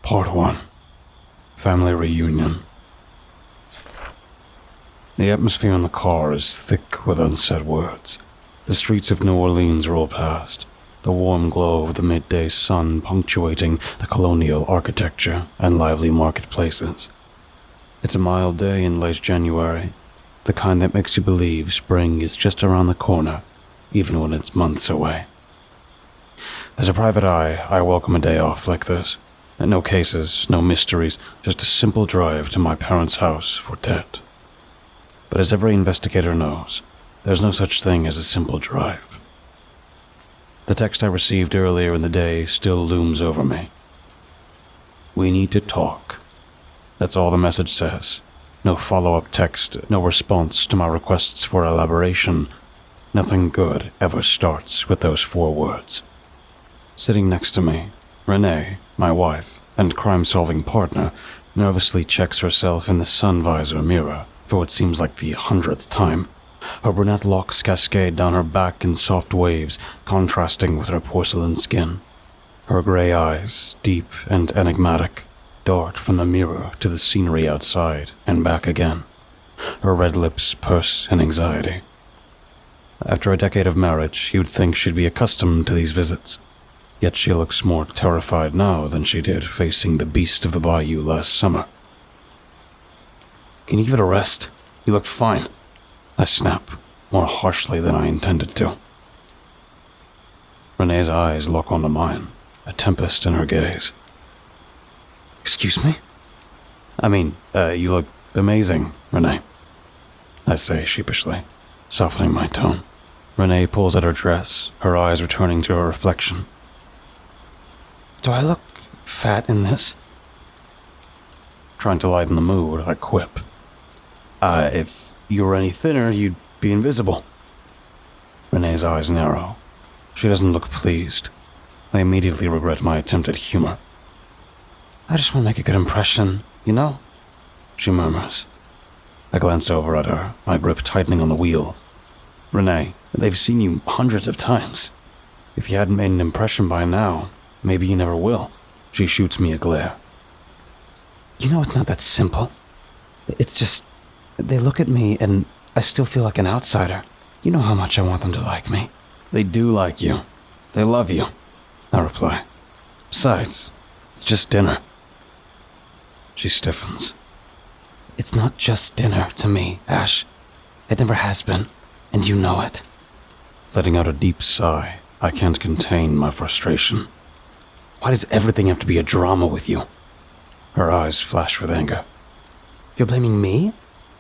Part 1. Family Reunion. The atmosphere in the car is thick with unsaid words. The streets of New Orleans roll past, the warm glow of the midday sun punctuating the colonial architecture and lively marketplaces. It's a mild day in late January, the kind that makes you believe spring is just around the corner, even when it's months away. As a private eye, I welcome a day off like this. No cases, no mysteries, just a simple drive to my parents' house for Tet. But as every investigator knows, there's no such thing as a simple drive. The text I received earlier in the day still looms over me. We need to talk. That's all the message says. No follow-up text, no response to my requests for elaboration. Nothing good ever starts with those 4 words. Sitting next to me, Renee, my wife and crime-solving partner, nervously checks herself in the sun visor mirror for what seems like the 100th time. Her brunette locks cascade down her back in soft waves, contrasting with her porcelain skin. Her gray eyes, deep and enigmatic, dart from the mirror to the scenery outside and back again. Her red lips purse in anxiety. After a decade of marriage, you'd think she'd be accustomed to these visits. Yet she looks more terrified now than she did facing the beast of the bayou last summer. Can you give it a rest? You look fine. I snap, more harshly than I intended to. Renee's eyes lock onto mine, a tempest in her gaze. Excuse me? You look amazing, Renee. I say sheepishly, softening my tone. Renee pulls at her dress, her eyes returning to her reflection. Do I look fat in this? Trying to lighten the mood, I quip. If you were any thinner, you'd be invisible. Renee's eyes narrow. She doesn't look pleased. I immediately regret my attempt at humor. I just want to make a good impression, you know? She murmurs. I glance over at her, my grip tightening on the wheel. Renee, they've seen you hundreds of times. If you hadn't made an impression by now, maybe you never will. She shoots me a glare. You know it's not that simple. It's just, they look at me and I still feel like an outsider. You know how much I want them to like me. They do like you. They love you, I reply. Besides, it's just dinner. She stiffens. It's not just dinner to me, Ash. It never has been, and you know it. Letting out a deep sigh, I can't contain my frustration. Why does everything have to be a drama with you? Her eyes flash with anger. You're blaming me?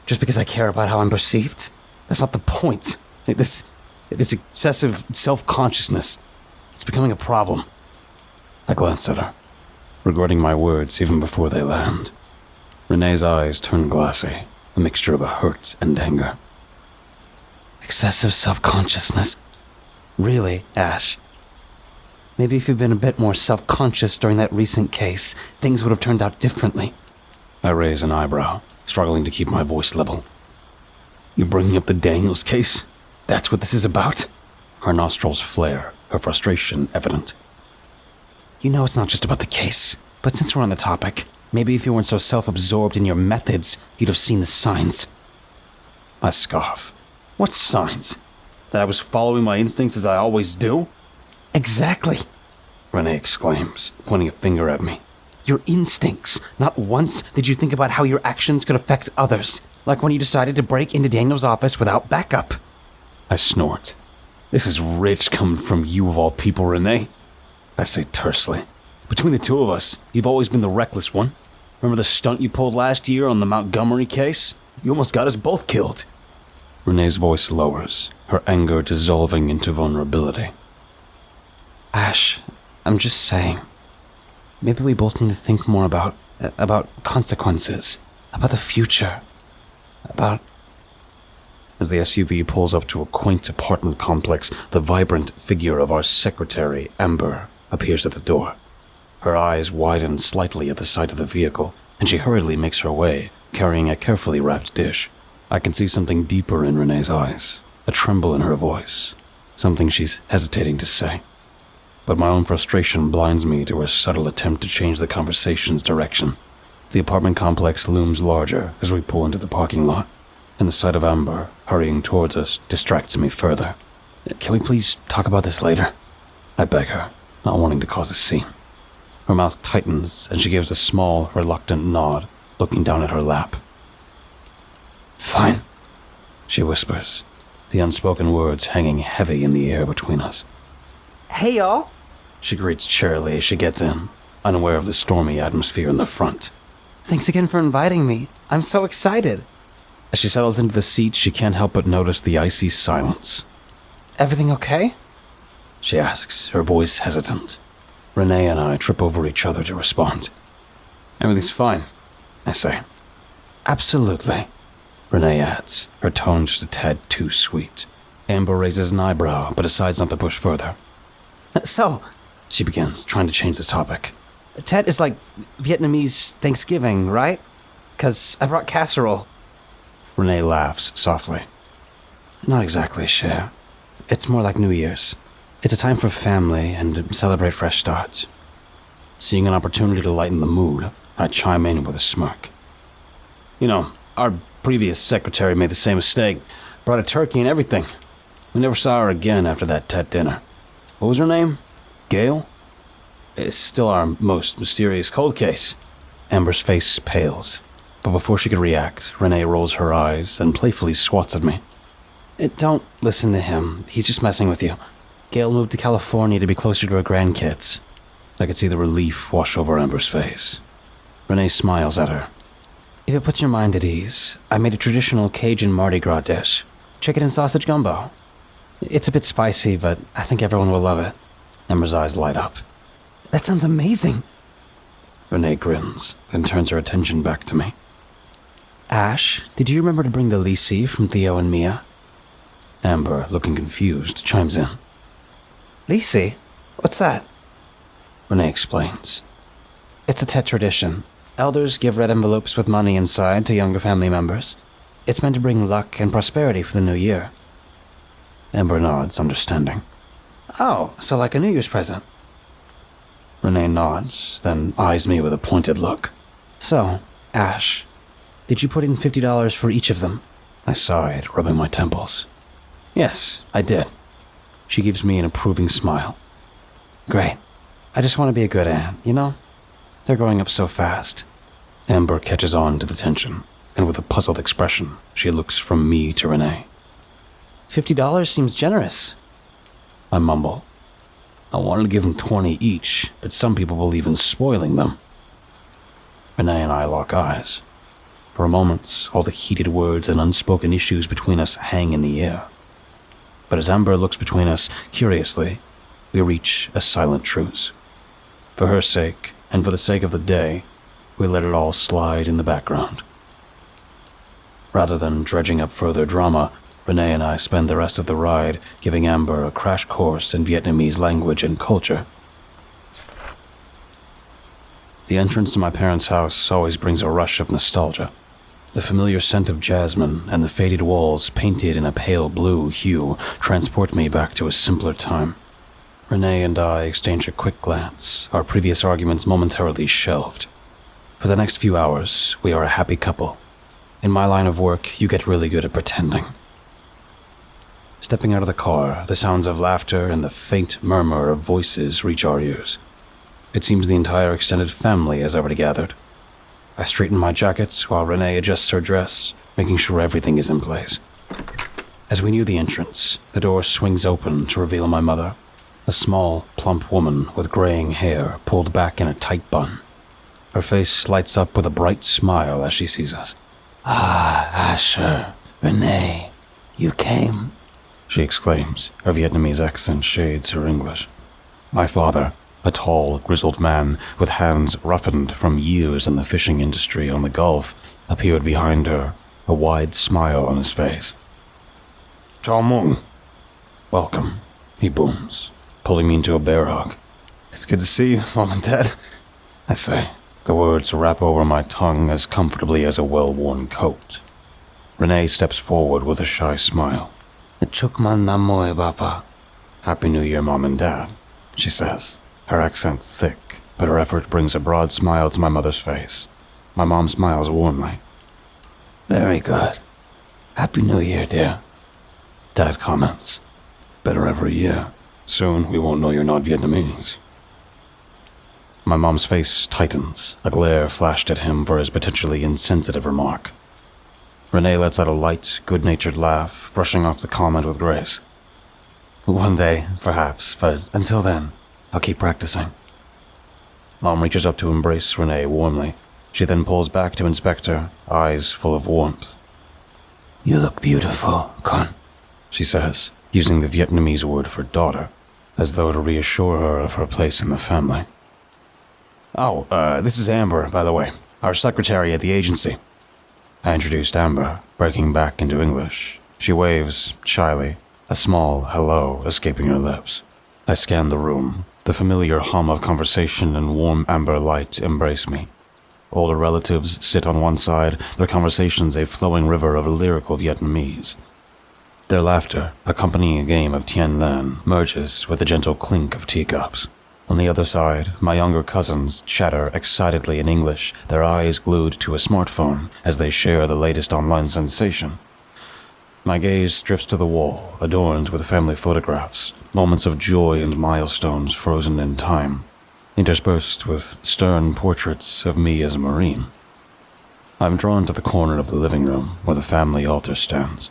Just because I care about how I'm perceived? That's not the point. This excessive self-consciousness. It's becoming a problem. I glance at her, regretting my words even before they land. Renee's eyes turn glassy, a mixture of hurt and anger. Excessive self-consciousness? Really, Ash? Maybe if you'd been a bit more self-conscious during that recent case, things would have turned out differently. I raise an eyebrow, struggling to keep my voice level. You're bringing up the Daniels case? That's what this is about? Her nostrils flare, her frustration evident. You know it's not just about the case, but since we're on the topic, maybe if you weren't so self-absorbed in your methods, you'd have seen the signs. I scoff. What signs? That I was following my instincts as I always do? Exactly, Renee exclaims, pointing a finger at me. Your instincts. Not once did you think about how your actions could affect others, like when you decided to break into Daniel's office without backup. I snort. This is rich coming from you of all people, Renee. I say tersely. Between the two of us, you've always been the reckless one. Remember the stunt you pulled last year on the Montgomery case? You almost got us both killed. Renee's voice lowers, her anger dissolving into vulnerability. Ash, I'm just saying. Maybe we both need to think more about consequences, about the future, about... As the SUV pulls up to a quaint apartment complex, the vibrant figure of our secretary, Amber, appears at the door. Her eyes widen slightly at the sight of the vehicle, and she hurriedly makes her way, carrying a carefully wrapped dish. I can see something deeper in Renee's eyes, a tremble in her voice, something she's hesitating to say. but my own frustration blinds me to her subtle attempt to change the conversation's direction. The apartment complex looms larger as we pull into the parking lot, and the sight of Amber hurrying towards us distracts me further. Can we please talk about this later? I beg her, not wanting to cause a scene. Her mouth tightens, and she gives a small, reluctant nod, looking down at her lap. Fine, she whispers, the unspoken words hanging heavy in the air between us. Hey, y'all, She greets cheerily as she gets in, unaware of the stormy atmosphere in the front. thanks again for inviting me. I'm so excited. As she settles into the seat, she can't help but notice the icy silence. Everything okay? She asks, her voice hesitant. Renee and I trip over each other to respond. Everything's fine, I say. Absolutely, Renee adds, her tone just a tad too sweet. Amber raises an eyebrow, but decides not to push further. So, She begins, trying to change the topic. Tet is like Vietnamese Thanksgiving, right? 'Cause I brought casserole. Renee laughs softly. Not exactly, Cher. It's more like New Year's. It's a time for family and to celebrate fresh starts. Seeing an opportunity to lighten the mood, I chime in with a smirk. You know, our previous secretary made the same mistake. Brought a turkey and everything. We never saw her again after that Tet dinner. What was her name? Gail? It's still our most mysterious cold case. Amber's face pales, but before she could react, Renee rolls her eyes and playfully swats at me. Don't listen to him. He's just messing with you. Gail moved to California to be closer to her grandkids. I could see the relief wash over Amber's face. Renee smiles at her. If it puts your mind at ease, I made a traditional Cajun Mardi Gras dish. Chicken and sausage gumbo. It's a bit spicy, but I think everyone will love it. Amber's eyes light up. That sounds amazing. Renee grins, then turns her attention back to me. Ash, did you remember to bring the Lisi from Theo and Mia? Amber, looking confused, chimes in. Lisi? What's that? Renee explains. It's a Tet tradition. Elders give red envelopes with money inside to younger family members. It's meant to bring luck and prosperity for the new year. Amber nods, understanding. Oh, so like a New Year's present. Renee nods, then eyes me with a pointed look. So, Ash, did you put in $50 for each of them? I sighed, rubbing my temples. Yes, I did. She gives me an approving smile. Great. I just want to be a good aunt, you know? They're growing up so fast. Amber catches on to the tension, and with a puzzled expression, she looks from me to Renee. $50 seems generous. I mumble. I wanted to give them 20 each, but some people believe in spoiling them. Renee and I lock eyes. For a moment, all the heated words and unspoken issues between us hang in the air. But as Amber looks between us, curiously, we reach a silent truce. For her sake, and for the sake of the day, we let it all slide in the background. Rather than dredging up further drama, Renee and I spend the rest of the ride giving Amber a crash course in Vietnamese language and culture. The entrance to my parents' house always brings a rush of nostalgia. The familiar scent of jasmine and the faded walls painted in a pale blue hue transport me back to a simpler time. Renee and I exchange a quick glance, our previous arguments momentarily shelved. For the next few hours, we are a happy couple. In my line of work, you get really good at pretending. Stepping out of the car, the sounds of laughter and the faint murmur of voices reach our ears. It seems the entire extended family has already gathered. I straighten my jacket while Renee adjusts her dress, making sure everything is in place. As we near the entrance, the door swings open to reveal my mother, a small, plump woman with graying hair pulled back in a tight bun. Her face lights up with a bright smile as she sees us. Ah, Asher, Renee, you came. She exclaims, her Vietnamese accent shades her English. My father, a tall, grizzled man with hands roughened from years in the fishing industry on the Gulf, appeared behind her, a wide smile on his face. Chao Mung. Welcome, he booms, pulling me into a bear hug. It's good to see you, Mom and Dad, I say. The words wrap over my tongue as comfortably as a well-worn coat. Renee steps forward with a shy smile. Chukman namoy, Papa. Happy New Year, Mom and Dad, she says, her accent thick, but her effort brings a broad smile to my mother's face. My mom smiles warmly. Very good. Happy New Year, dear. Dad comments. Better every year. Soon we won't know you're not Vietnamese. My mom's face tightens, a glare flashed at him for his potentially insensitive remark. Renee lets out a light, good-natured laugh, brushing off the comment with grace. One day, perhaps, but until then, I'll keep practicing. Mom reaches up to embrace Renee warmly. She then pulls back to inspect her, eyes full of warmth. You look beautiful, Con, she says, using the Vietnamese word for daughter, as though to reassure her of her place in the family. Oh, this is Amber, by the way, our secretary at the agency. I introduced Amber, breaking back into English. She waves, shyly, a small hello escaping her lips. I scan the room. The familiar hum of conversation and warm amber light embrace me. Older relatives sit on one side, their conversations a flowing river of lyrical Vietnamese. Their laughter, accompanying a game of Tien Lan, merges with a gentle clink of teacups. On the other side, my younger cousins chatter excitedly in English, their eyes glued to a smartphone as they share the latest online sensation. My gaze drifts to the wall, adorned with family photographs, moments of joy and milestones frozen in time, interspersed with stern portraits of me as a Marine. I'm drawn to the corner of the living room where the family altar stands.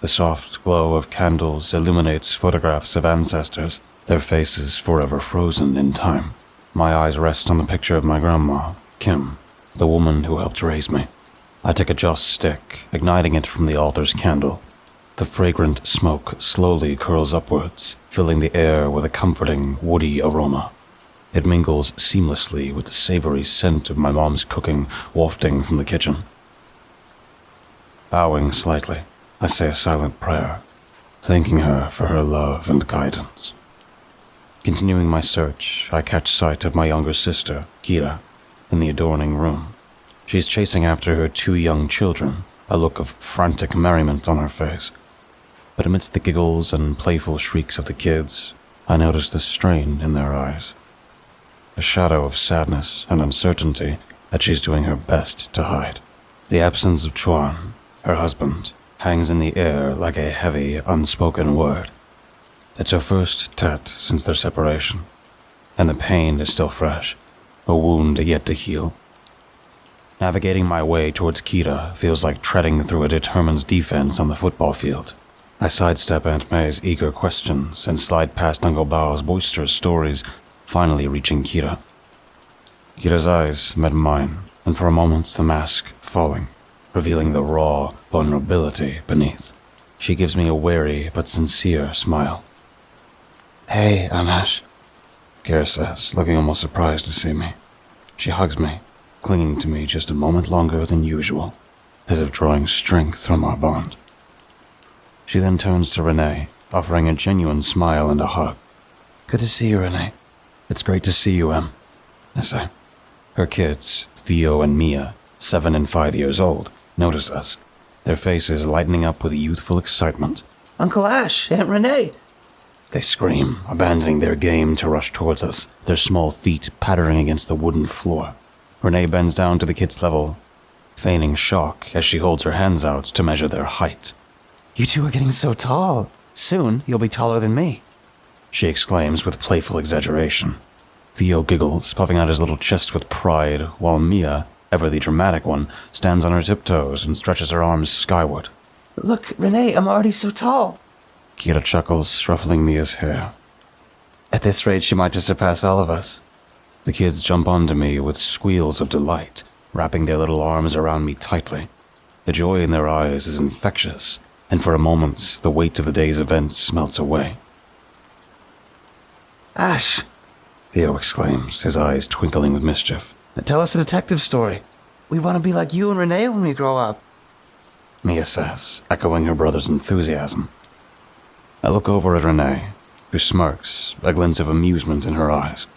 The soft glow of candles illuminates photographs of ancestors, their faces forever frozen in time. My eyes rest on the picture of my grandma, Kim, the woman who helped raise me. I take a joss stick, igniting it from the altar's candle. The fragrant smoke slowly curls upwards, filling the air with a comforting, woody aroma. It mingles seamlessly with the savory scent of my mom's cooking wafting from the kitchen. Bowing slightly, I say a silent prayer, thanking her for her love and guidance. Continuing my search, I catch sight of my younger sister, Kira, in the adorning room. She's chasing after her 2 young children, a look of frantic merriment on her face. But amidst the giggles and playful shrieks of the kids, I notice the strain in their eyes. A shadow of sadness and uncertainty that she's doing her best to hide. The absence of Chuan, her husband, hangs in the air like a heavy, unspoken word. It's her first tet since their separation, and the pain is still fresh, a wound yet to heal. Navigating my way towards Kira feels like treading through a determined defense on the football field. I sidestep Aunt May's eager questions and slide past Uncle Bao's boisterous stories, finally reaching Kira. Kira's eyes met mine, and for a moment the mask falling, revealing the raw vulnerability beneath. She gives me a wary but sincere smile. Hey, Amiss, Kira says, looking almost surprised to see me. She hugs me, clinging to me just a moment longer than usual, as if drawing strength from our bond. She then turns to Renee, offering a genuine smile and a hug. Good to see you, Renee. It's great to see you, Em, I say. Her kids, Theo and Mia, 7 and 5 years old, notice us, their faces lightening up with youthful excitement. Uncle Ash, Aunt Renee. They scream, abandoning their game to rush towards us, their small feet pattering against the wooden floor. Renee bends down to the kids' level, feigning shock as she holds her hands out to measure their height. You two are getting so tall. Soon, you'll be taller than me, she exclaims with playful exaggeration. Theo giggles, puffing out his little chest with pride, while Mia, ever the dramatic one, stands on her tiptoes and stretches her arms skyward. Look, Renee, I'm already so tall. Kira chuckles, ruffling Mia's hair. At this rate, she might just surpass all of us. The kids jump onto me with squeals of delight, wrapping their little arms around me tightly. The joy in their eyes is infectious, and for a moment, the weight of the day's events melts away. Ash, Theo exclaims, his eyes twinkling with mischief. Tell us a detective story. We want to be like you and Renee when we grow up. Mia says, echoing her brother's enthusiasm. I look over at Renee, who smirks, a glint of amusement in her eyes.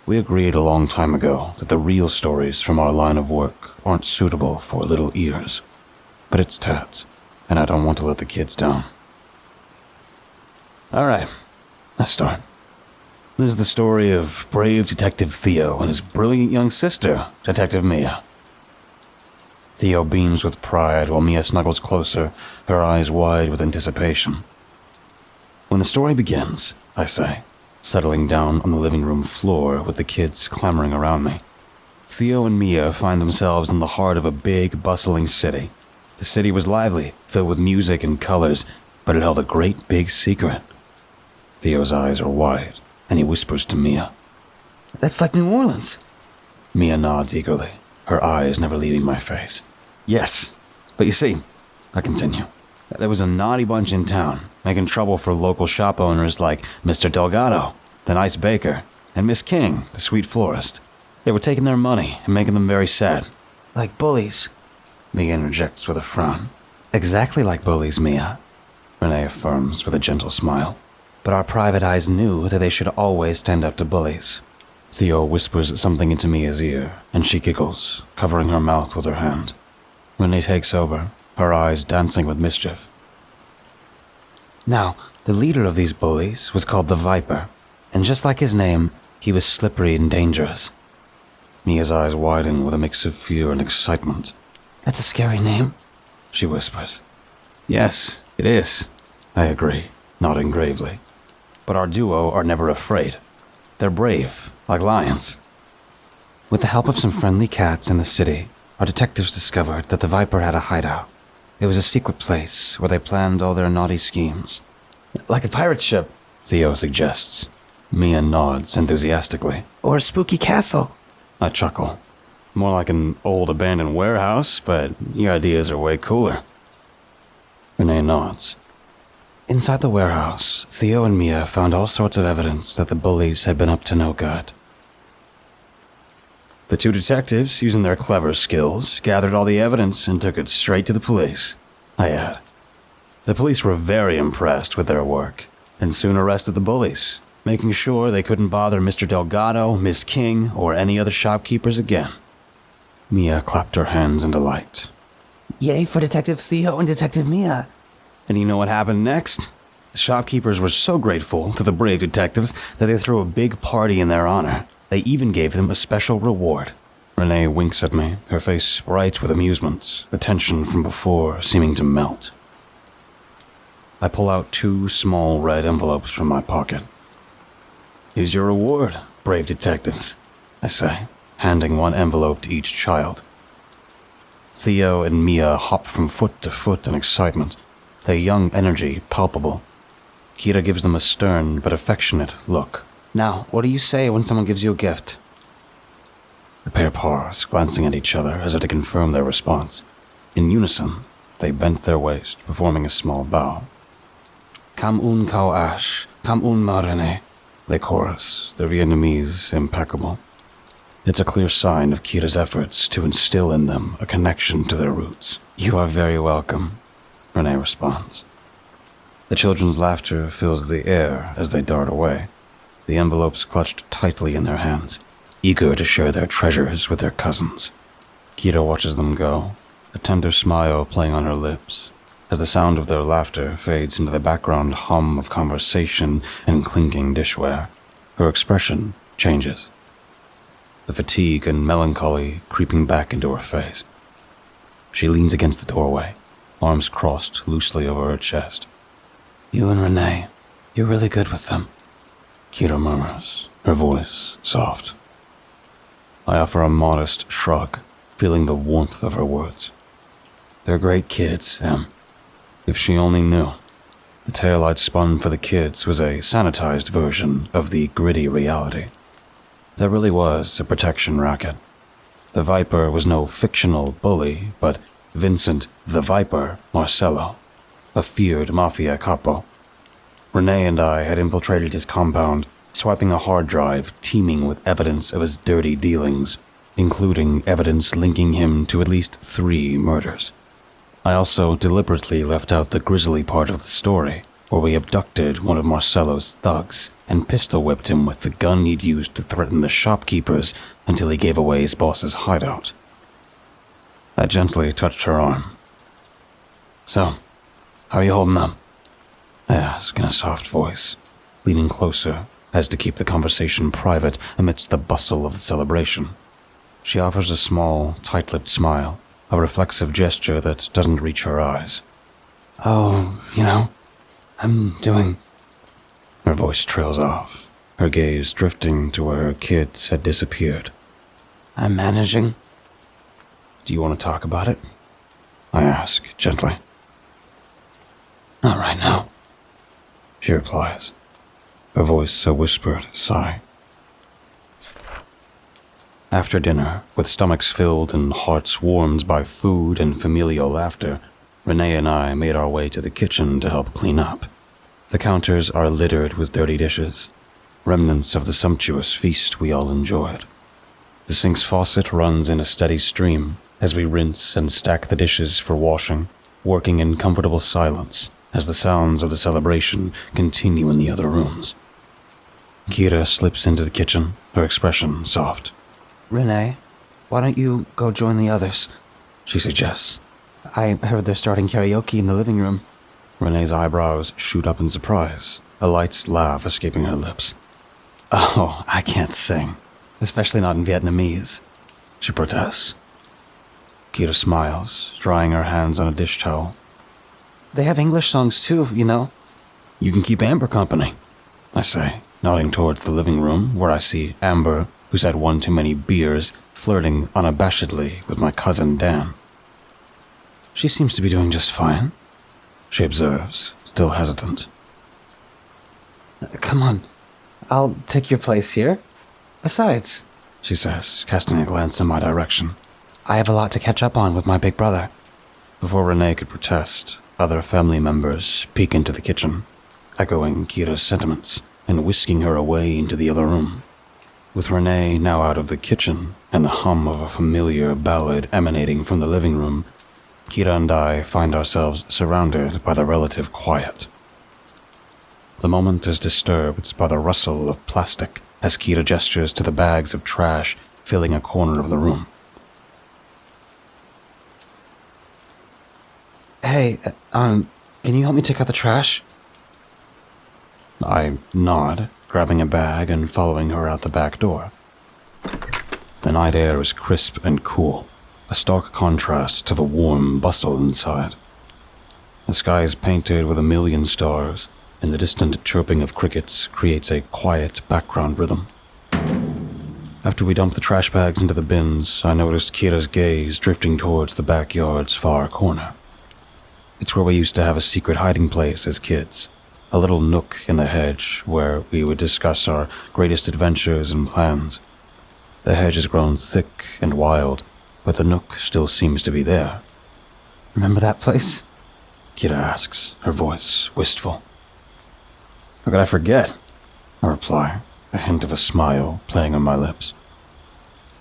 We agreed a long time ago that the real stories from our line of work aren't suitable for little ears. But it's Tad's, and I don't want to let the kids down. All right, let's start. This is the story of brave Detective Theo and his brilliant young sister, Detective Mia. Theo beams with pride while Mia snuggles closer, her eyes wide with anticipation. When the story begins, I say, settling down on the living room floor with the kids clamoring around me, Theo and Mia find themselves in the heart of a big, bustling city. The city was lively, filled with music and colors, but it held a great big secret. Theo's eyes are wide, and he whispers to Mia. That's like New Orleans. Mia nods eagerly, her eyes never leaving my face. Yes, but you see, I continue, there was a naughty bunch in town, making trouble for local shop owners like Mr. Delgado, the nice baker, and Miss King, the sweet florist. They were taking their money and making them very sad. Like bullies. Mia interjects with a frown. Exactly like bullies, Mia. Renee affirms with a gentle smile. But our private eyes knew that they should always stand up to bullies. Theo whispers something into Mia's ear, and she giggles, covering her mouth with her hand. Renee takes over, her eyes dancing with mischief. Now, the leader of these bullies was called the Viper, and just like his name, he was slippery and dangerous. Mia's eyes widen with a mix of fear and excitement. That's a scary name, she whispers. Yes, it is, I agree, nodding gravely. But our duo are never afraid. They're brave, like lions. With the help of some friendly cats in the city, our detectives discovered that the Viper had a hideout. It was a secret place where they planned all their naughty schemes. Like a pirate ship, Theo suggests. Mia nods enthusiastically. Or a spooky castle. I chuckle. More like an old abandoned warehouse, but your ideas are way cooler. Renee nods. Inside the warehouse, Theo and Mia found all sorts of evidence that the bullies had been up to no good. The two detectives, using their clever skills, gathered all the evidence and took it straight to the police, I add. The police were very impressed with their work, and soon arrested the bullies, making sure they couldn't bother Mr. Delgado, Miss King, or any other shopkeepers again. Mia clapped her hands in delight. Yay for Detective Theo and Detective Mia. And you know what happened next? The shopkeepers were so grateful to the brave detectives that they threw a big party in their honor. They even gave them a special reward. Renee winks at me, her face bright with amusement, the tension from before seeming to melt. I pull out 2 small red envelopes from my pocket. Here's your reward, brave detectives, I say, handing one envelope to each child. Theo and Mia hop from foot to foot in excitement, their young energy palpable. Kira gives them a stern but affectionate look. Now, what do you say when someone gives you a gift? The pair pause, glancing at each other as if to confirm their response. In unison, they bent their waist, performing a small bow. Kam un kau ash, kam un marene, they chorus, their Vietnamese impeccable. It's a clear sign of Kira's efforts to instill in them a connection to their roots. You are very welcome, Renee responds. The children's laughter fills the air as they dart away, the envelopes clutched tightly in their hands, eager to share their treasures with their cousins. Kira watches them go, a tender smile playing on her lips, as the sound of their laughter fades into the background hum of conversation and clinking dishware. Her expression changes, the fatigue and melancholy creeping back into her face. She leans against the doorway, arms crossed loosely over her chest. You and Renee, you're really good with them, Kira murmurs, her voice soft. I offer a modest shrug, feeling the warmth of her words. They're great kids, Em. If she only knew. The tale I'd spun for the kids was a sanitized version of the gritty reality. There really was a protection racket. The Viper was no fictional bully, but Vincent the Viper Marcello, a feared mafia capo. Renee and I had infiltrated his compound, swiping a hard drive teeming with evidence of his dirty dealings, including evidence linking him to at least 3 murders. I also deliberately left out the grisly part of the story, where we abducted one of Marcello's thugs and pistol-whipped him with the gun he'd used to threaten the shopkeepers until he gave away his boss's hideout. I gently touched her arm. So, how are you holding up? I asked in a soft voice, leaning closer as to keep the conversation private amidst the bustle of the celebration. She offers a small, tight-lipped smile, a reflexive gesture that doesn't reach her eyes. Oh, I'm doing... Her voice trails off, her gaze drifting to where her kids had disappeared. I'm managing. Do you want to talk about it? I ask, gently. Not right now, she replies, her voice a whispered sigh. After dinner, with stomachs filled and hearts warmed by food and familial laughter, Renee and I made our way to the kitchen to help clean up. The counters are littered with dirty dishes, remnants of the sumptuous feast we all enjoyed. The sink's faucet runs in a steady stream as we rinse and stack the dishes for washing, working in comfortable silence as the sounds of the celebration continue in the other rooms. Kira slips into the kitchen, her expression soft. Renee, why don't you go join the others? She suggests. I heard they're starting karaoke in the living room. Renee's eyebrows shoot up in surprise, a light laugh escaping her lips. Oh, I can't sing, especially not in Vietnamese, she protests. Kira smiles, drying her hands on a dish towel. They have English songs too, You can keep Amber company, I say, nodding towards the living room where I see Amber, who's had one too many beers, flirting unabashedly with my cousin Dan. She seems to be doing just fine, she observes, still hesitant. Come on, I'll take your place here. Besides, she says, casting a glance in my direction, I have a lot to catch up on with my big brother. Before Renee could protest, other family members peek into the kitchen, echoing Kira's sentiments and whisking her away into the other room. With Renee now out of the kitchen and the hum of a familiar ballad emanating from the living room, Kira and I find ourselves surrounded by the relative quiet. The moment is disturbed by the rustle of plastic as Kira gestures to the bags of trash filling a corner of the room. Hey, can you help me take out the trash? I nod, grabbing a bag and following her out the back door. The night air is crisp and cool, a stark contrast to the warm bustle inside. The sky is painted with a million stars, and the distant chirping of crickets creates a quiet background rhythm. After we dump the trash bags into the bins, I noticed Kira's gaze drifting towards the backyard's far corner. It's where we used to have a secret hiding place as kids, a little nook in the hedge where we would discuss our greatest adventures and plans. The hedge has grown thick and wild, but the nook still seems to be there. Remember that place? Kira asks, her voice wistful. How could I forget? I reply, a hint of a smile playing on my lips.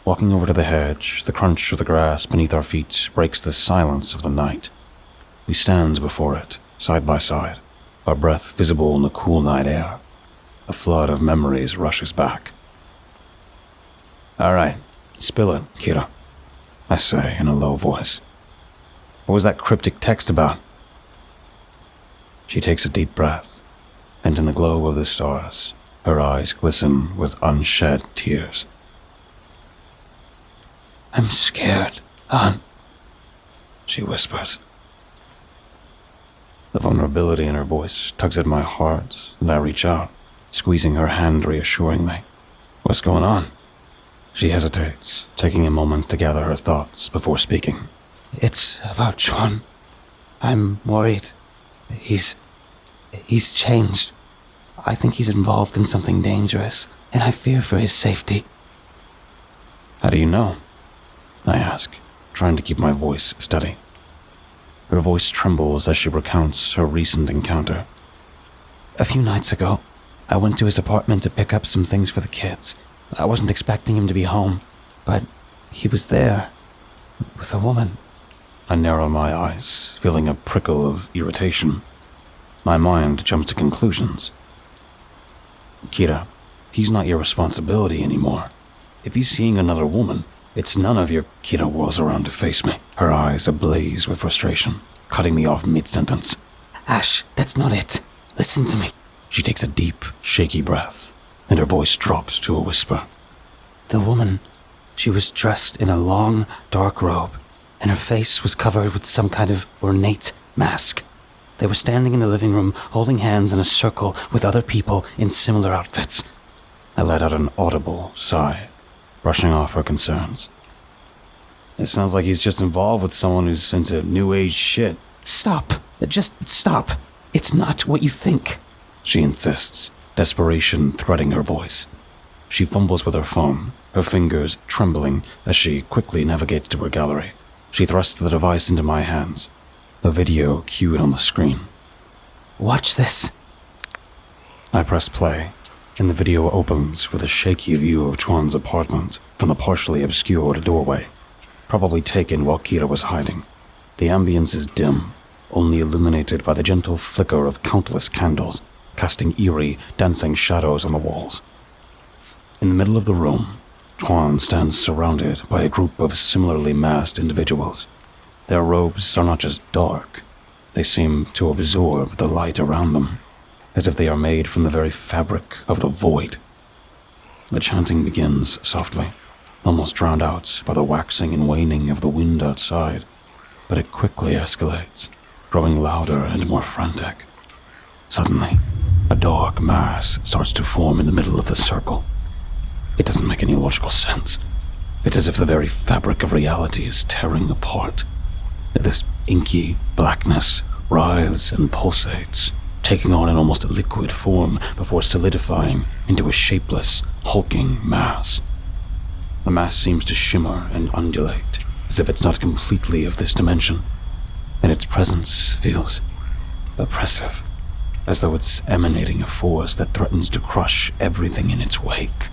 Walking over to the hedge, the crunch of the grass beneath our feet breaks the silence of the night. We stand before it, side by side, our breath visible in the cool night air. A flood of memories rushes back. All right, spill it, Kira, I say in a low voice. What was that cryptic text about? She takes a deep breath, and in the glow of the stars, her eyes glisten with unshed tears. I'm scared, hon, she whispers. The vulnerability in her voice tugs at my heart, and I reach out, squeezing her hand reassuringly. What's going on? She hesitates, taking a moment to gather her thoughts before speaking. It's about John. I'm worried. He's changed. I think he's involved in something dangerous, and I fear for his safety. How do you know? I ask, trying to keep my voice steady. Her voice trembles as she recounts her recent encounter. A few nights ago, I went to his apartment to pick up some things for the kids. I wasn't expecting him to be home, but he was there, with a woman. I narrow my eyes, feeling a prickle of irritation. My mind jumps to conclusions. Kira, he's not your responsibility anymore. If he's seeing another woman, it's none of your... Kira whirls around to face me, her eyes ablaze with frustration, cutting me off mid-sentence. Ash, that's not it. Listen to me. She takes a deep, shaky breath, and her voice drops to a whisper. The woman, she was dressed in a long, dark robe, and her face was covered with some kind of ornate mask. They were standing in the living room, holding hands in a circle with other people in similar outfits. I let out an audible sigh, brushing off her concerns. It sounds like he's just involved with someone who's into new age shit. Stop. Just stop. It's not what you think, she insists, desperation threading her voice. She fumbles with her phone, her fingers trembling as she quickly navigates to her gallery. She thrusts the device into my hands, a video cued on the screen. Watch this. I press play, and the video opens with a shaky view of Chuan's apartment from the partially obscured doorway, probably taken while Kira was hiding. The ambience is dim, only illuminated by the gentle flicker of countless candles, casting eerie, dancing shadows on the walls. In the middle of the room, Chuan stands surrounded by a group of similarly masked individuals. Their robes are not just dark, they seem to absorb the light around them, as if they are made from the very fabric of the void. The chanting begins softly, almost drowned out by the waxing and waning of the wind outside, but it quickly escalates, growing louder and more frantic. Suddenly, a dark mass starts to form in the middle of the circle. It doesn't make any logical sense. It's as if the very fabric of reality is tearing apart. This inky blackness writhes and pulsates, taking on an almost liquid form before solidifying into a shapeless, hulking mass. The mass seems to shimmer and undulate, as if it's not completely of this dimension, and its presence feels oppressive, as though it's emanating a force that threatens to crush everything in its wake.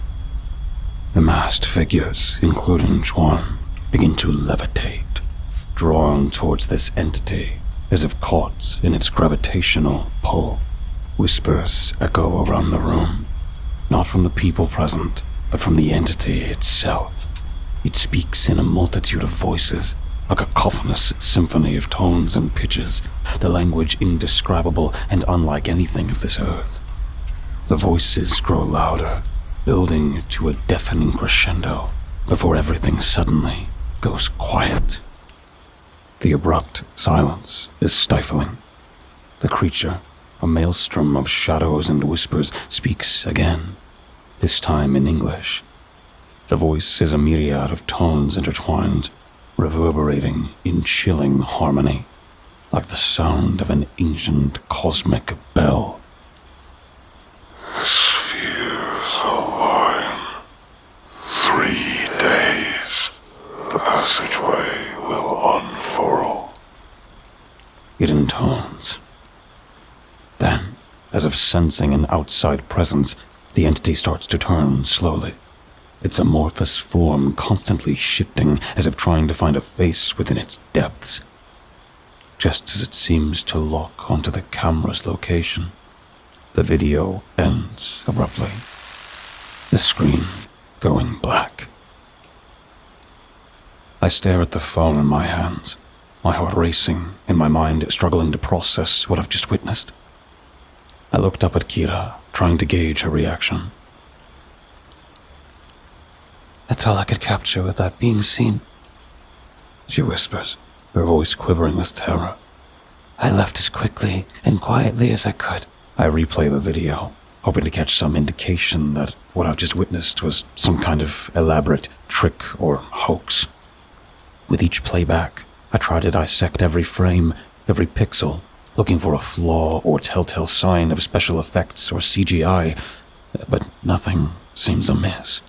The masked figures, including Chuan, begin to levitate, drawn towards this entity as if caught in its gravitational pull. Whispers echo around the room, not from the people present, but from the entity itself. It speaks in a multitude of voices, a cacophonous symphony of tones and pitches, the language indescribable and unlike anything of this earth. The voices grow louder, building to a deafening crescendo, before everything suddenly goes quiet. The abrupt silence is stifling. The creature, a maelstrom of shadows and whispers, speaks again, this time in English. The voice is a myriad of tones intertwined, reverberating in chilling harmony, like the sound of an ancient cosmic bell. Spheres align. 3 days. The passageway will unfurl. It intones. Then, as if sensing an outside presence, the entity starts to turn slowly, its amorphous form constantly shifting as if trying to find a face within its depths. Just as it seems to lock onto the camera's location, the video ends abruptly, the screen going black. I stare at the phone in my hands, my heart racing and my mind struggling to process what I've just witnessed. I looked up at Kira, trying to gauge her reaction. That's all I could capture without being seen, she whispers, her voice quivering with terror. I left as quickly and quietly as I could. I replay the video, hoping to catch some indication that what I've just witnessed was some kind of elaborate trick or hoax. With each playback, I try to dissect every frame, every pixel, looking for a flaw or telltale sign of special effects or CGI, but nothing seems amiss.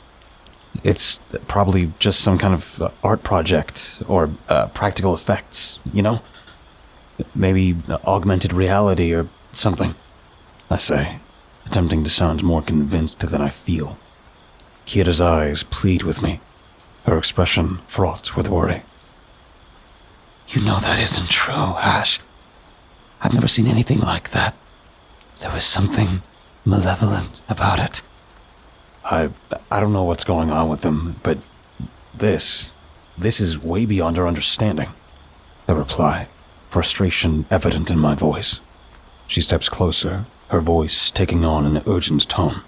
It's probably just some kind of art project or practical effects, you know? Maybe augmented reality or something, I say, attempting to sound more convinced than I feel. Kira's eyes plead with me, her expression fraught with worry. You know that isn't true, Ash. I've never seen anything like that. There was something malevolent about it. I don't know what's going on with them, but this is way beyond our understanding. I reply, frustration evident in my voice. She steps closer, her voice taking on an urgent tone.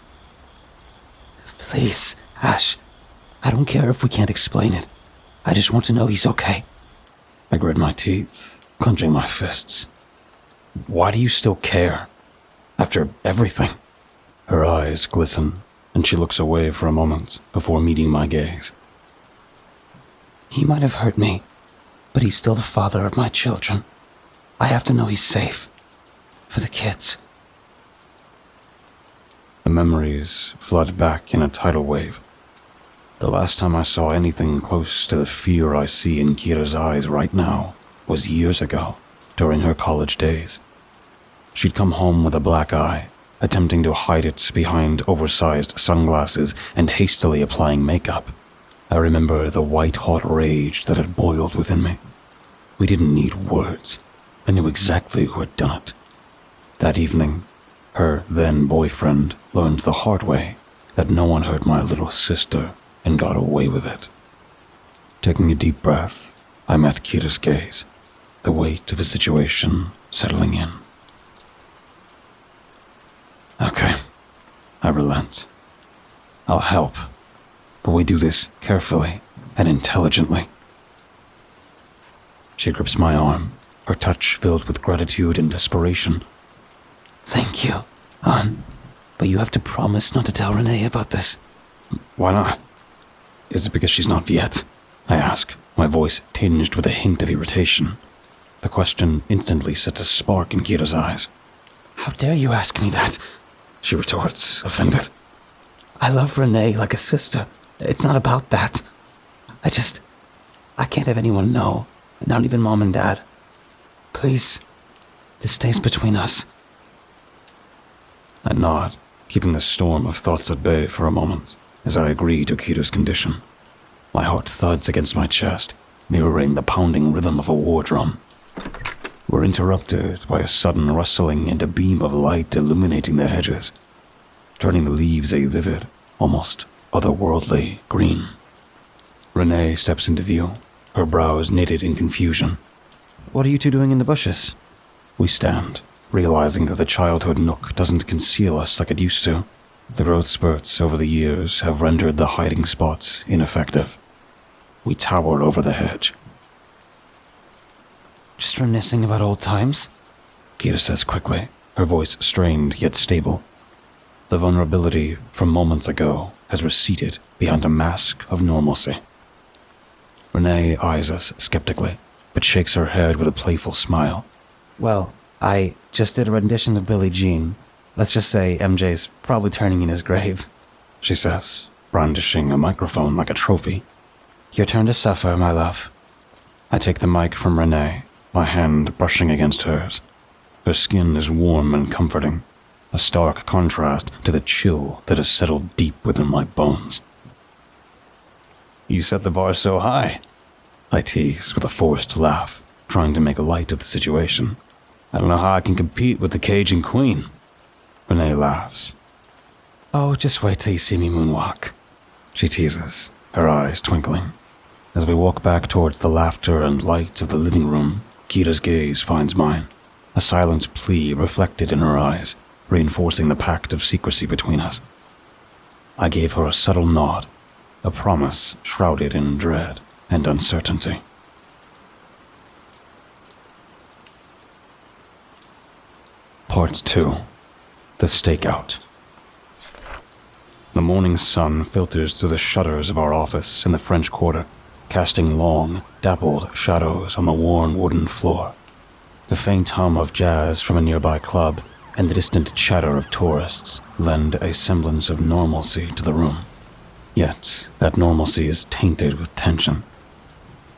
Please, Ash. I don't care if we can't explain it. I just want to know he's okay. I grit my teeth, clenching my fists. Why do you still care? After everything? Her eyes glisten, and she looks away for a moment before meeting my gaze. He might have hurt me, but he's still the father of my children. I have to know he's safe. For the kids. The memories flood back in a tidal wave. The last time I saw anything close to the fear I see in Kira's eyes right now was years ago, during her college days. She'd come home with a black eye, attempting to hide it behind oversized sunglasses and hastily applying makeup. I remember the white-hot rage that had boiled within me. We didn't need words. I knew exactly who had done it. That evening, her then-boyfriend learned the hard way that no one hurt my little sister and got away with it. Taking a deep breath, I met Kira's gaze, the weight of the situation settling in. Okay, I relent. I'll help, but we do this carefully and intelligently. She grips my arm, her touch filled with gratitude and desperation. Thank you, hon. But you have to promise not to tell Renee about this. Why not? Is it because she's not yet? I ask, my voice tinged with a hint of irritation. The question instantly sets a spark in Kira's eyes. How dare you ask me that? She retorts, offended. I love Renee like a sister. It's not about that. I can't have anyone know, not even Mom and Dad. Please, this stays between us. I nod, keeping the storm of thoughts at bay for a moment, as I agree to Kira's condition. My heart thuds against my chest, mirroring the pounding rhythm of a war drum. We're interrupted by a sudden rustling and a beam of light illuminating the hedges, turning the leaves a vivid, almost otherworldly green. Renee steps into view, her brows knitted in confusion. What are you two doing in the bushes? We stand, realizing that the childhood nook doesn't conceal us like it used to. The growth spurts over the years have rendered the hiding spots ineffective. We tower over the hedge. Just reminiscing about old times? Kira says quickly, her voice strained yet stable. The vulnerability from moments ago has receded behind a mask of normalcy. Renee eyes us skeptically, but shakes her head with a playful smile. Well, I just did a rendition of Billie Jean. Let's just say MJ's probably turning in his grave, she says, brandishing a microphone like a trophy. Your turn to suffer, my love. I take the mic from Renee, my hand brushing against hers. Her skin is warm and comforting, a stark contrast to the chill that has settled deep within my bones. You set the bar so high, I tease with a forced laugh, trying to make light of the situation. I don't know how I can compete with the Cajun Queen. Renee laughs. Oh, just wait till you see me moonwalk, she teases, her eyes twinkling. As we walk back towards the laughter and light of the living room, Kira's gaze finds mine, a silent plea reflected in her eyes, reinforcing the pact of secrecy between us. I gave her a subtle nod, a promise shrouded in dread and uncertainty. Part 2. The Stakeout. The morning sun filters through the shutters of our office in the French Quarter, casting long, dappled shadows on the worn wooden floor. The faint hum of jazz from a nearby club and the distant chatter of tourists lend a semblance of normalcy to the room. Yet, that normalcy is tainted with tension.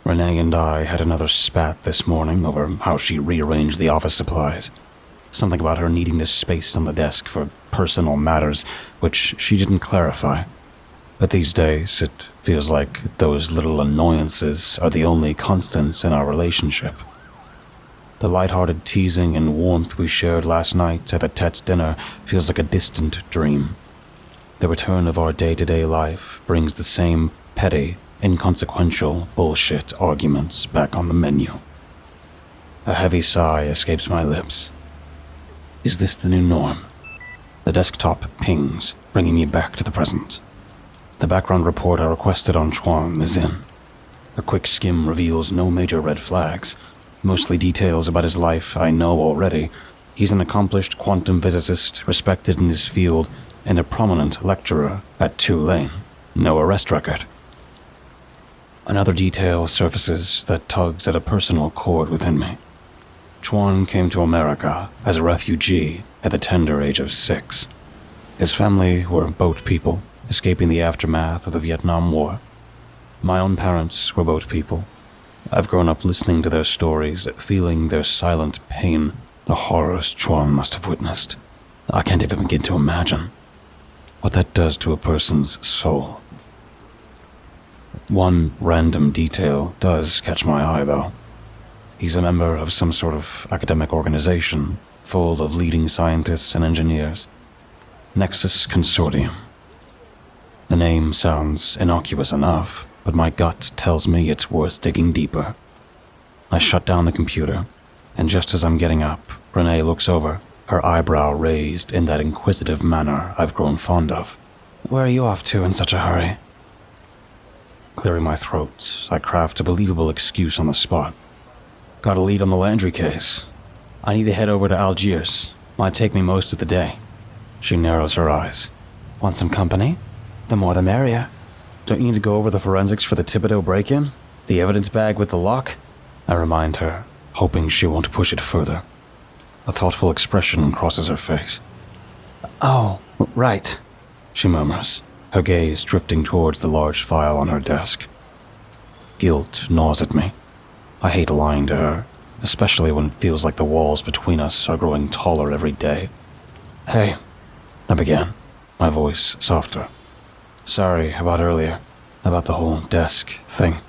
Renee and I had another spat this morning over how she rearranged the office supplies. Something about her needing this space on the desk for personal matters, which she didn't clarify. But these days, it feels like those little annoyances are the only constants in our relationship. The light-hearted teasing and warmth we shared last night at the Tet's dinner feels like a distant dream. The return of our day-to-day life brings the same petty, inconsequential bullshit arguments back on the menu. A heavy sigh escapes my lips. Is this the new norm? The desktop pings, bringing me back to the present. The background report I requested on Chuan is in. A quick skim reveals no major red flags, mostly details about his life I know already. He's an accomplished quantum physicist, respected in his field, and a prominent lecturer at Tulane. No arrest record. Another detail surfaces that tugs at a personal chord within me. Chuan came to America as a refugee at the tender age of 6. His family were boat people, escaping the aftermath of the Vietnam War. My own parents were boat people. I've grown up listening to their stories, feeling their silent pain, the horrors Chuan must have witnessed. I can't even begin to imagine what that does to a person's soul. One random detail does catch my eye, though. He's a member of some sort of academic organization, full of leading scientists and engineers. Nexus Consortium. The name sounds innocuous enough, but my gut tells me it's worth digging deeper. I shut down the computer, and just as I'm getting up, Renee looks over, her eyebrow raised in that inquisitive manner I've grown fond of. Where are you off to in such a hurry? Clearing my throat, I craft a believable excuse on the spot. Got a lead on the Landry case. I need to head over to Algiers. Might take me most of the day. She narrows her eyes. Want some company? The more the merrier. Don't you need to go over the forensics for the Thibodeau break-in? The evidence bag with the lock? I remind her, hoping she won't push it further. A thoughtful expression crosses her face. Oh, right, she murmurs, her gaze drifting towards the large file on her desk. Guilt gnaws at me. I hate lying to her, especially when it feels like the walls between us are growing taller every day. Hey, I began, my voice softer. Sorry about earlier, about the whole desk thing.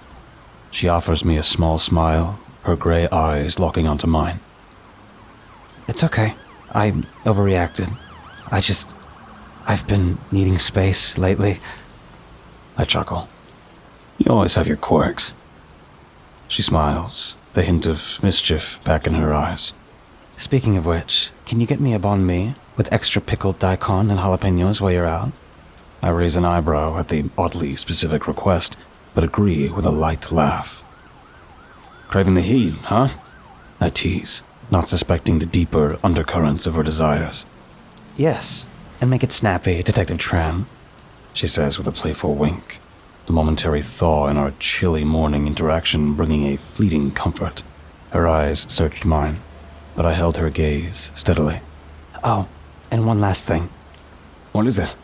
She offers me a small smile, her gray eyes locking onto mine. It's okay. I overreacted. I've been needing space lately. I chuckle. You always have your quirks. She smiles, the hint of mischief back in her eyes. Speaking of which, can you get me a banh mi with extra pickled daikon and jalapenos while you're out? I raise an eyebrow at the oddly specific request, but agree with a light laugh. Craving the heat, huh? I tease, not suspecting the deeper undercurrents of her desires. Yes, and make it snappy, Detective Tran, she says with a playful wink, the momentary thaw in our chilly morning interaction bringing a fleeting comfort. Her eyes searched mine, but I held her gaze steadily. Oh, and one last thing. What is it?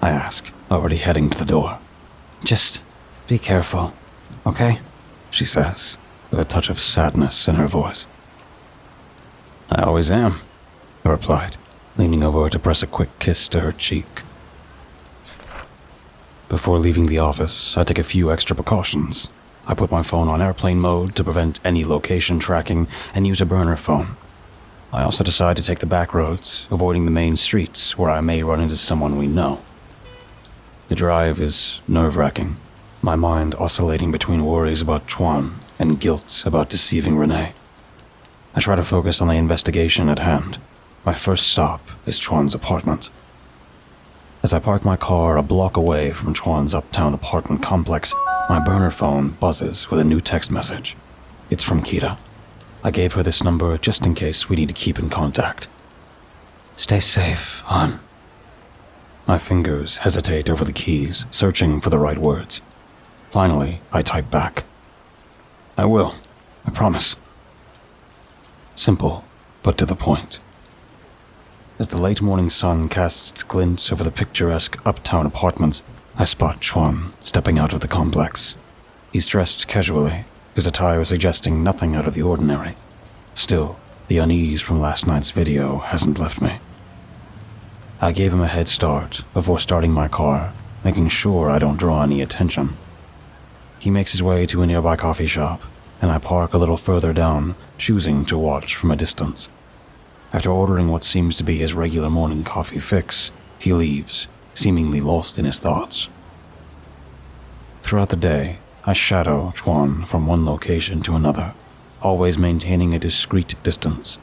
I ask, already heading to the door. Just be careful, okay? She says, with a touch of sadness in her voice. I always am, I replied, leaning over to press a quick kiss to her cheek. Before leaving the office, I take a few extra precautions. I put my phone on airplane mode to prevent any location tracking and use a burner phone. I also decide to take the back roads, avoiding the main streets where I may run into someone we know. The drive is nerve-wracking, my mind oscillating between worries about Chuan and guilt about deceiving Renee. I try to focus on the investigation at hand. My first stop is Chuan's apartment. As I park my car a block away from Chuan's uptown apartment complex, my burner phone buzzes with a new text message. It's from Kita. I gave her this number just in case we need to keep in contact. Stay safe, hon. My fingers hesitate over the keys, searching for the right words. Finally, I type back. I will. I promise. Simple, but to the point. As the late morning sun casts its glint over the picturesque uptown apartments, I spot Chuan stepping out of the complex. He's dressed casually, his attire suggesting nothing out of the ordinary. Still, the unease from last night's video hasn't left me. I gave him a head start before starting my car, making sure I don't draw any attention. He makes his way to a nearby coffee shop, and I park a little further down, choosing to watch from a distance. After ordering what seems to be his regular morning coffee fix, he leaves, seemingly lost in his thoughts. Throughout the day, I shadow Chuan from one location to another, always maintaining a discreet distance.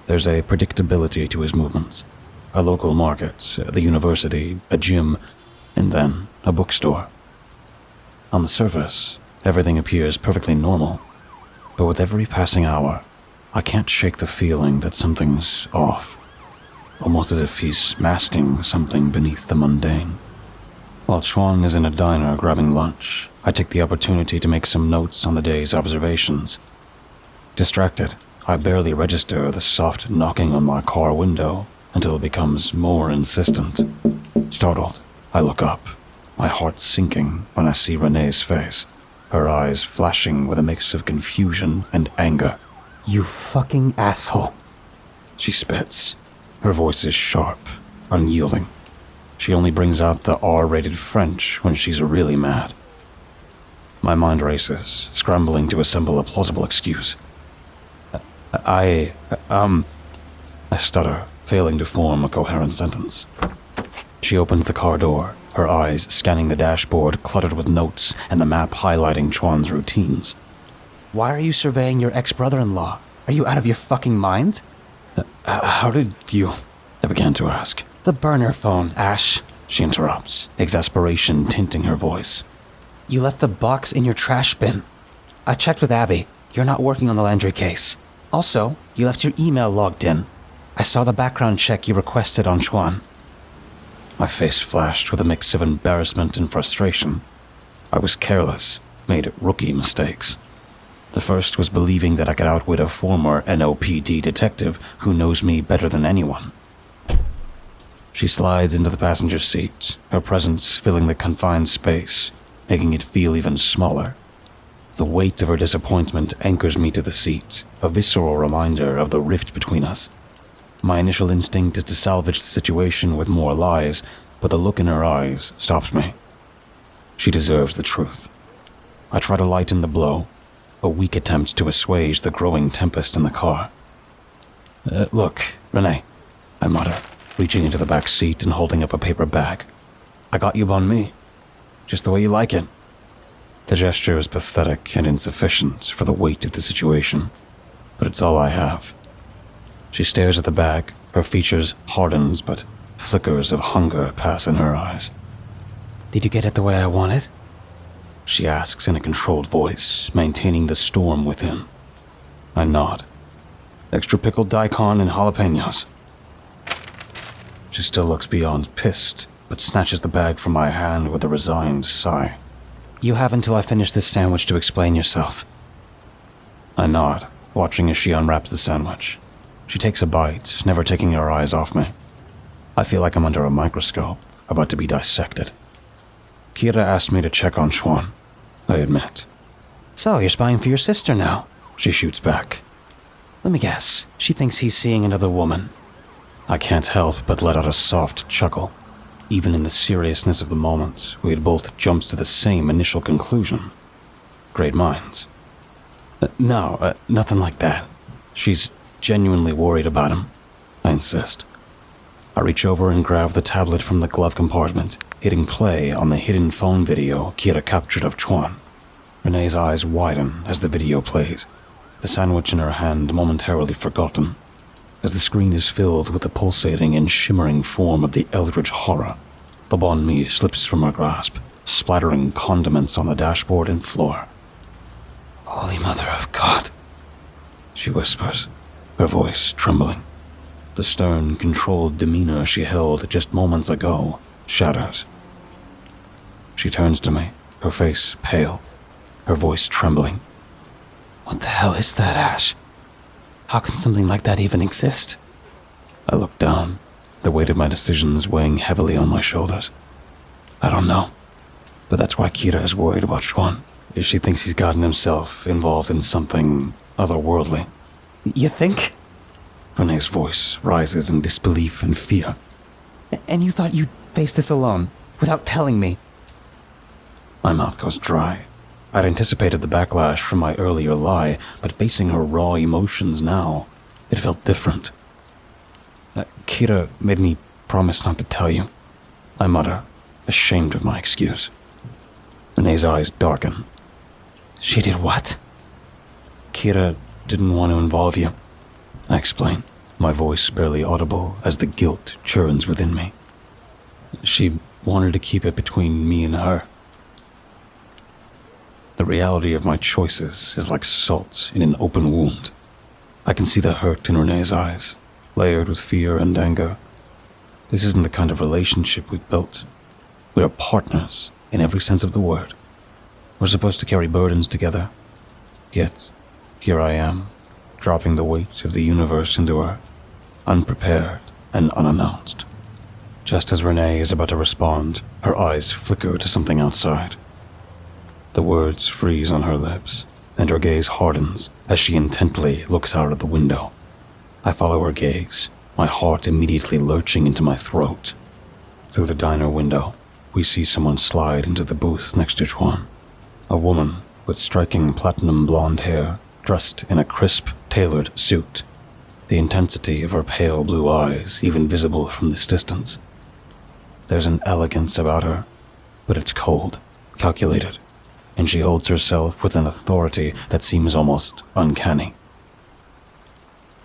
There's a predictability to his movements. A local market, the university, a gym, and then a bookstore. On the surface, everything appears perfectly normal, but with every passing hour, I can't shake the feeling that something's off, almost as if he's masking something beneath the mundane. While Chuan is in a diner grabbing lunch, I take the opportunity to make some notes on the day's observations. Distracted, I barely register the soft knocking on my car window until it becomes more insistent. Startled, I look up, my heart sinking when I see Renee's face, her eyes flashing with a mix of confusion and anger. You fucking asshole. She spits. Her voice is sharp, unyielding. She only brings out the R-rated French when she's really mad. My mind races, scrambling to assemble a plausible excuse. I stutter, failing to form a coherent sentence. She opens the car door, her eyes scanning the dashboard cluttered with notes and the map highlighting Chuan's routines. Why are you surveying your ex-brother-in-law? Are you out of your fucking mind? How did you... I began to ask. The burner phone, Ash. She interrupts, exasperation tinting her voice. You left the box in your trash bin. I checked with Abby. You're not working on the Landry case. Also, you left your email logged in. I saw the background check you requested on Chuan. My face flashed with a mix of embarrassment and frustration. I was careless, made rookie mistakes. The first was believing that I could outwit a former NOPD detective who knows me better than anyone. She slides into the passenger seat, her presence filling the confined space, making it feel even smaller. The weight of her disappointment anchors me to the seat, a visceral reminder of the rift between us. My initial instinct is to salvage the situation with more lies, but the look in her eyes stops me. She deserves the truth. I try to lighten the blow, a weak attempt to assuage the growing tempest in the car. Look, Renee, I mutter, reaching into the back seat and holding up a paper bag. I got you on me, just the way you like it. The gesture is pathetic and insufficient for the weight of the situation, but it's all I have. She stares at the bag, her features hardens, but flickers of hunger pass in her eyes. Did you get it the way I wanted? She asks in a controlled voice, maintaining the storm within. I nod. Extra pickled daikon and jalapenos. She still looks beyond pissed, but snatches the bag from my hand with a resigned sigh. You have until I finish this sandwich to explain yourself. I nod, watching as she unwraps the sandwich. She takes a bite, never taking her eyes off me. I feel like I'm under a microscope, about to be dissected. Kira asked me to check on Chuan, I admit. So, you're spying for your sister now? She shoots back. Let me guess, she thinks he's seeing another woman. I can't help but let out a soft chuckle. Even in the seriousness of the moment, we had both jumped to the same initial conclusion. Great minds. No, nothing like that. She's genuinely worried about him, I insist. I reach over and grab the tablet from the glove compartment, hitting play on the hidden phone video Kira captured of Chuan. Renee's eyes widen as the video plays, the sandwich in her hand momentarily forgotten. As the screen is filled with the pulsating and shimmering form of the eldritch horror, the banh mi slips from her grasp, splattering condiments on the dashboard and floor. Holy Mother of God, she whispers, her voice trembling. The stern, controlled demeanor she held just moments ago shatters. She turns to me, her face pale, her voice trembling. What the hell is that, Ash? How can something like that even exist? I look down, the weight of my decisions weighing heavily on my shoulders. I don't know, but that's why Kira is worried about Chuan. She thinks he's gotten himself involved in something otherworldly. You think? Renee's voice rises in disbelief and fear. And you thought you'd face this alone, without telling me? My mouth goes dry. I'd anticipated the backlash from my earlier lie, but facing her raw emotions now, it felt different. Kira made me promise not to tell you, I mutter, ashamed of my excuse. Renee's eyes darken. She did what? Kira didn't want to involve you, I explain, my voice barely audible as the guilt churns within me. She wanted to keep it between me and her. The reality of my choices is like salt in an open wound. I can see the hurt in Renee's eyes, layered with fear and anger. This isn't the kind of relationship we've built. We are partners in every sense of the word. We're supposed to carry burdens together. Yet, here I am, dropping the weight of the universe into her, unprepared and unannounced. Just as Renee is about to respond, her eyes flicker to something outside. The words freeze on her lips, and her gaze hardens as she intently looks out of the window. I follow her gaze, my heart immediately lurching into my throat. Through the diner window, we see someone slide into the booth next to Chuan. A woman with striking platinum blonde hair, dressed in a crisp, tailored suit. The intensity of her pale blue eyes even visible from this distance. There's an elegance about her, but it's cold, calculated, and she holds herself with an authority that seems almost uncanny.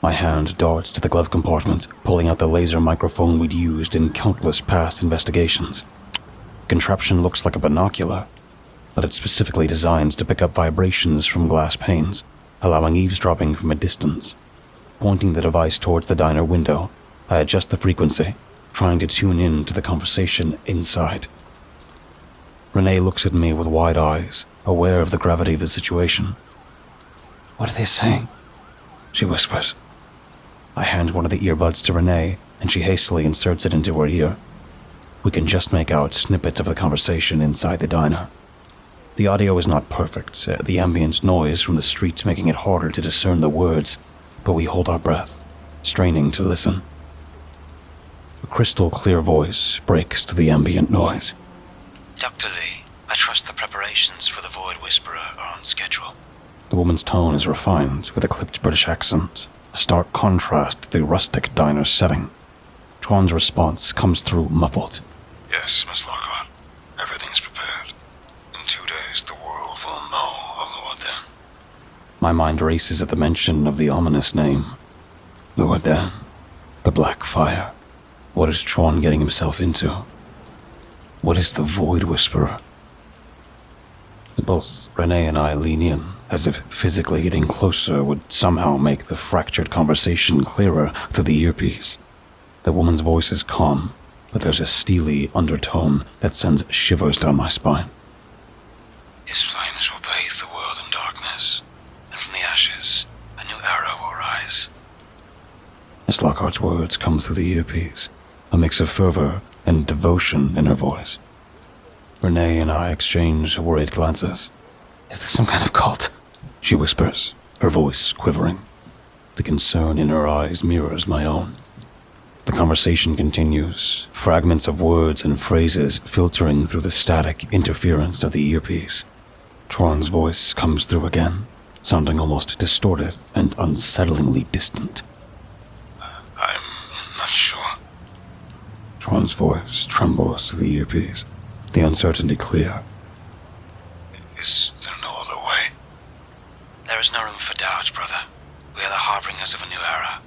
My hand darts to the glove compartment, pulling out the laser microphone we'd used in countless past investigations. The contraption looks like a binocular, but it's specifically designed to pick up vibrations from glass panes, allowing eavesdropping from a distance. Pointing the device towards the diner window, I adjust the frequency, trying to tune in to the conversation inside. Renee looks at me with wide eyes, aware of the gravity of the situation. What are they saying? She whispers. I hand one of the earbuds to Renee, and she hastily inserts it into her ear. We can just make out snippets of the conversation inside the diner. The audio is not perfect, the ambient noise from the streets making it harder to discern the words, but we hold our breath, straining to listen. A crystal clear voice breaks to the ambient noise. Dr. Lee, I trust the preparations for the Void Whisperer are on schedule. The woman's tone is refined with a clipped British accent, a stark contrast to the rustic diner setting. Chuan's response comes through muffled. Yes, Miss Lockhart. Everything is prepared. In 2 days, the world will know of Luoden. My mind races at the mention of the ominous name. Luoden. The Black Fire. What is Chuan getting himself into? What is the Void Whisperer? Both Renee and I lean in, as if physically getting closer would somehow make the fractured conversation clearer through the earpiece. The woman's voice is calm, but there's a steely undertone that sends shivers down my spine. His flames will bathe the world in darkness, and from the ashes, a new era will rise. Miss Lockhart's words come through the earpiece, a mix of fervor and devotion in her voice. Renee and I exchange worried glances. Is this some kind of cult? She whispers, her voice quivering. The concern in her eyes mirrors my own. The conversation continues, fragments of words and phrases filtering through the static interference of the earpiece. Chuan's voice comes through again, sounding almost distorted and unsettlingly distant. I'm not sure. Chuan's voice trembles through the earpiece, the uncertainty clear. Is there no other way? There is no room for doubt, brother. We are the harbingers of a new era.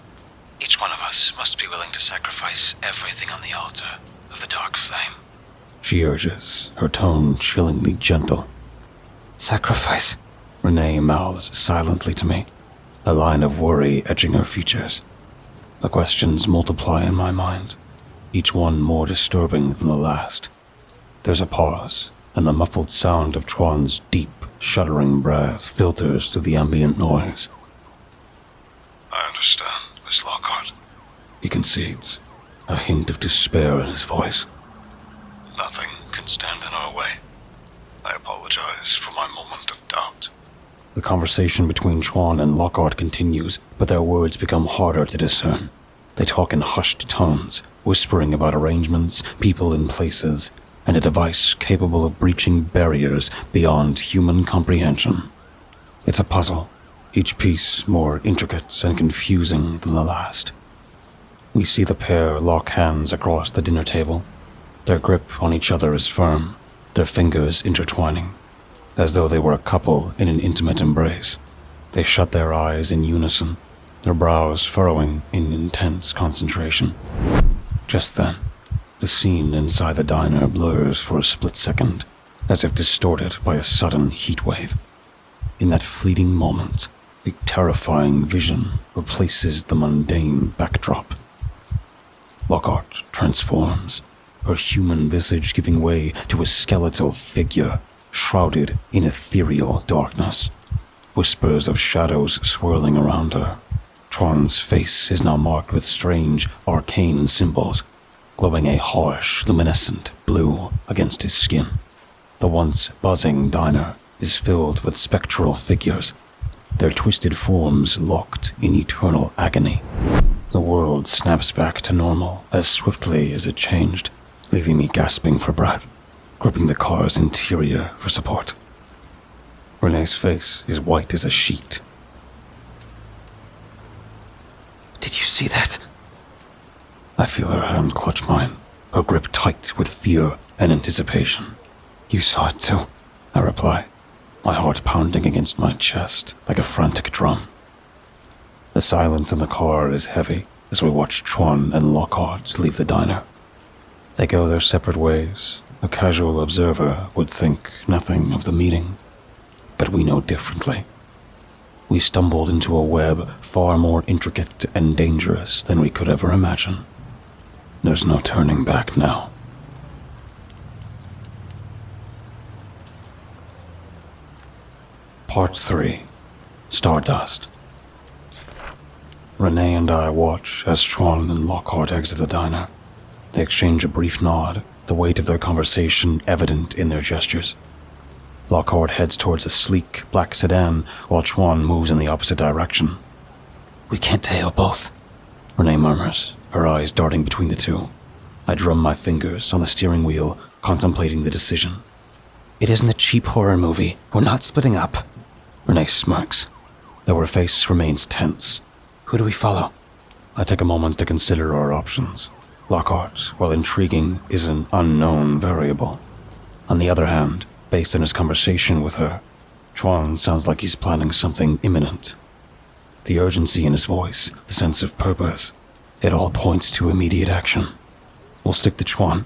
Each one of us must be willing to sacrifice everything on the altar of the dark flame. She urges, her tone chillingly gentle. Sacrifice? Renee mouths silently to me, a line of worry etching her features. The questions multiply in my mind, each one more disturbing than the last. There's a pause, and the muffled sound of Chuan's deep, shuddering breath filters through the ambient noise. I understand, Miss Lockhart. He concedes, a hint of despair in his voice. Nothing can stand in our way. I apologize for my moment of doubt. The conversation between Chuan and Lockhart continues, but their words become harder to discern. They talk in hushed tones, whispering about arrangements, people and places, and a device capable of breaching barriers beyond human comprehension. It's a puzzle, each piece more intricate and confusing than the last. We see the pair lock hands across the dinner table. Their grip on each other is firm, their fingers intertwining, as though they were a couple in an intimate embrace. They shut their eyes in unison, their brows furrowing in intense concentration. Just then, The scene inside the diner blurs for a split second, as if distorted by a sudden heat wave. In that fleeting moment, a terrifying vision replaces the mundane backdrop. Lockhart transforms, her human visage giving way to a skeletal figure shrouded in ethereal darkness. Whispers of shadows swirling around her. Tron's face is now marked with strange, arcane symbols, glowing a harsh, luminescent blue against his skin. The once buzzing diner is filled with spectral figures, their twisted forms locked in eternal agony. The world snaps back to normal as swiftly as it changed, leaving me gasping for breath, gripping the car's interior for support. Renee's face is white as a sheet. Did you see that? I feel her hand clutch mine, her grip tight with fear and anticipation. You saw it too, I reply, my heart pounding against my chest like a frantic drum. The silence in the car is heavy as we watch Tron and Lockhart leave the diner. They go their separate ways. A casual observer would think nothing of the meeting, but we know differently. We stumbled into a web far more intricate and dangerous than we could ever imagine. There's no turning back now. Part 3. Stardust. Renee and I watch as Tron and Lockhart exit the diner. They exchange a brief nod, the weight of their conversation evident in their gestures. Lockhart heads towards a sleek, black sedan, while Tron moves in the opposite direction. We can't tail both, Renee murmurs, her eyes darting between the two. I drum my fingers on the steering wheel, contemplating the decision. It isn't a cheap horror movie. We're not splitting up. Renee smirks, though her face remains tense. Who do we follow? I take a moment to consider our options. Lockhart, while intriguing, is an unknown variable. On the other hand, based on his conversation with her, Tron sounds like he's planning something imminent. The urgency in his voice, the sense of purpose, it all points to immediate action. We'll stick to Tron.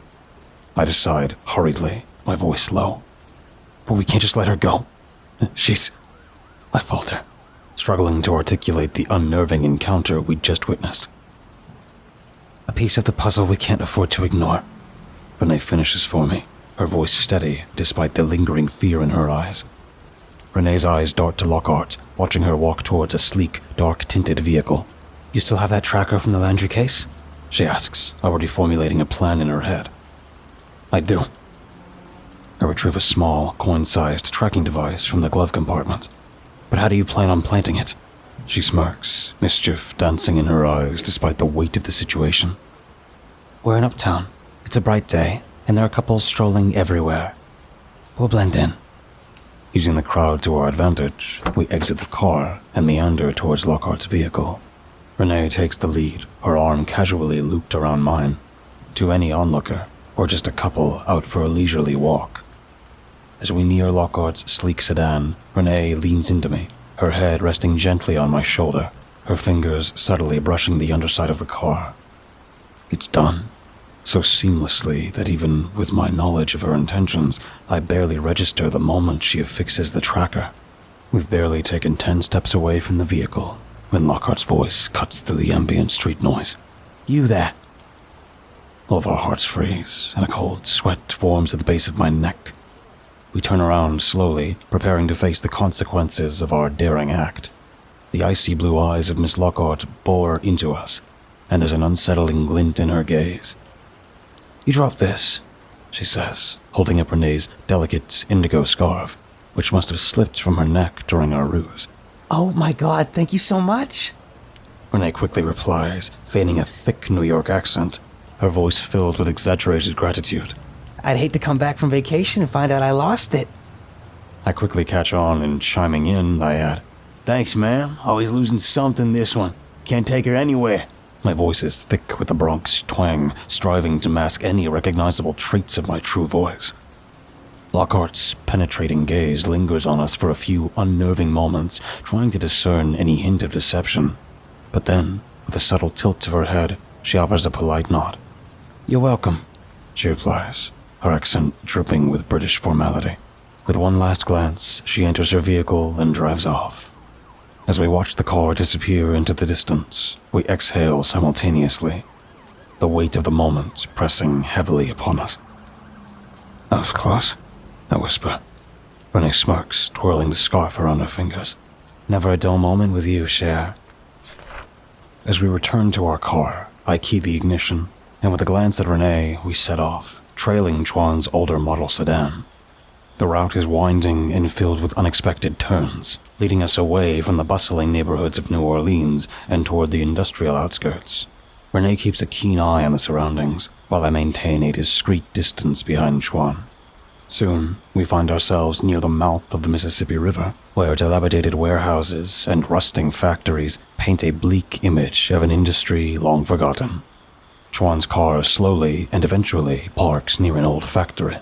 I decide, hurriedly, my voice low. But we can't just let her go. I falter, struggling to articulate the unnerving encounter we'd just witnessed. A piece of the puzzle we can't afford to ignore. Renee finishes for me, her voice steady despite the lingering fear in her eyes. Renee's eyes dart to Lockhart, watching her walk towards a sleek, dark-tinted vehicle. You still have that tracker from the laundry case? She asks, already formulating a plan in her head. I do. I retrieve a small, coin-sized tracking device from the glove compartment. But how do you plan on planting it? She smirks, mischief dancing in her eyes despite the weight of the situation. We're in Uptown. It's a bright day, and there are couples strolling everywhere. We'll blend in. Using the crowd to our advantage, we exit the car and meander towards Lockhart's vehicle. Renee takes the lead, her arm casually looped around mine. To any onlooker, we're just a couple out for a leisurely walk. As we near Lockhart's sleek sedan, Renee leans into me, her head resting gently on my shoulder, her fingers subtly brushing the underside of the car. It's done, so seamlessly that even with my knowledge of her intentions, I barely register the moment she affixes the tracker. We've barely taken 10 steps away from the vehicle when Lockhart's voice cuts through the ambient street noise. You there? All of our hearts freeze, and a cold sweat forms at the base of my neck. We turn around slowly, preparing to face the consequences of our daring act. The icy blue eyes of Miss Lockhart bore into us, and there's an unsettling glint in her gaze. You dropped this, she says, holding up Renee's delicate indigo scarf, which must have slipped from her neck during our ruse. Oh my God, thank you so much. Renee quickly replies, feigning a thick New York accent, her voice filled with exaggerated gratitude. I'd hate to come back from vacation and find out I lost it. I quickly catch on, and chiming in, I add, Thanks, ma'am. Always losing something, this one. Can't take her anywhere. My voice is thick with the Bronx twang, striving to mask any recognizable traits of my true voice. Lockhart's penetrating gaze lingers on us for a few unnerving moments, trying to discern any hint of deception. But then, with a subtle tilt of her head, she offers a polite nod. You're welcome. she replies, her accent dripping with British formality. With one last glance, she enters her vehicle and drives off. As we watch the car disappear into the distance, we exhale simultaneously, the weight of the moment pressing heavily upon us. That was close, I whisper. Renee smirks, twirling the scarf around her fingers. Never a dull moment with you, Cher. As we return to our car, I key the ignition, and with a glance at Renee, we set off, trailing Chuan's older model sedan. The route is winding and filled with unexpected turns, leading us away from the bustling neighborhoods of New Orleans and toward the industrial outskirts. Renee keeps a keen eye on the surroundings, while I maintain a discreet distance behind Chuan. Soon, we find ourselves near the mouth of the Mississippi River, where dilapidated warehouses and rusting factories paint a bleak image of an industry long forgotten. Chuan's car slowly and eventually parks near an old factory,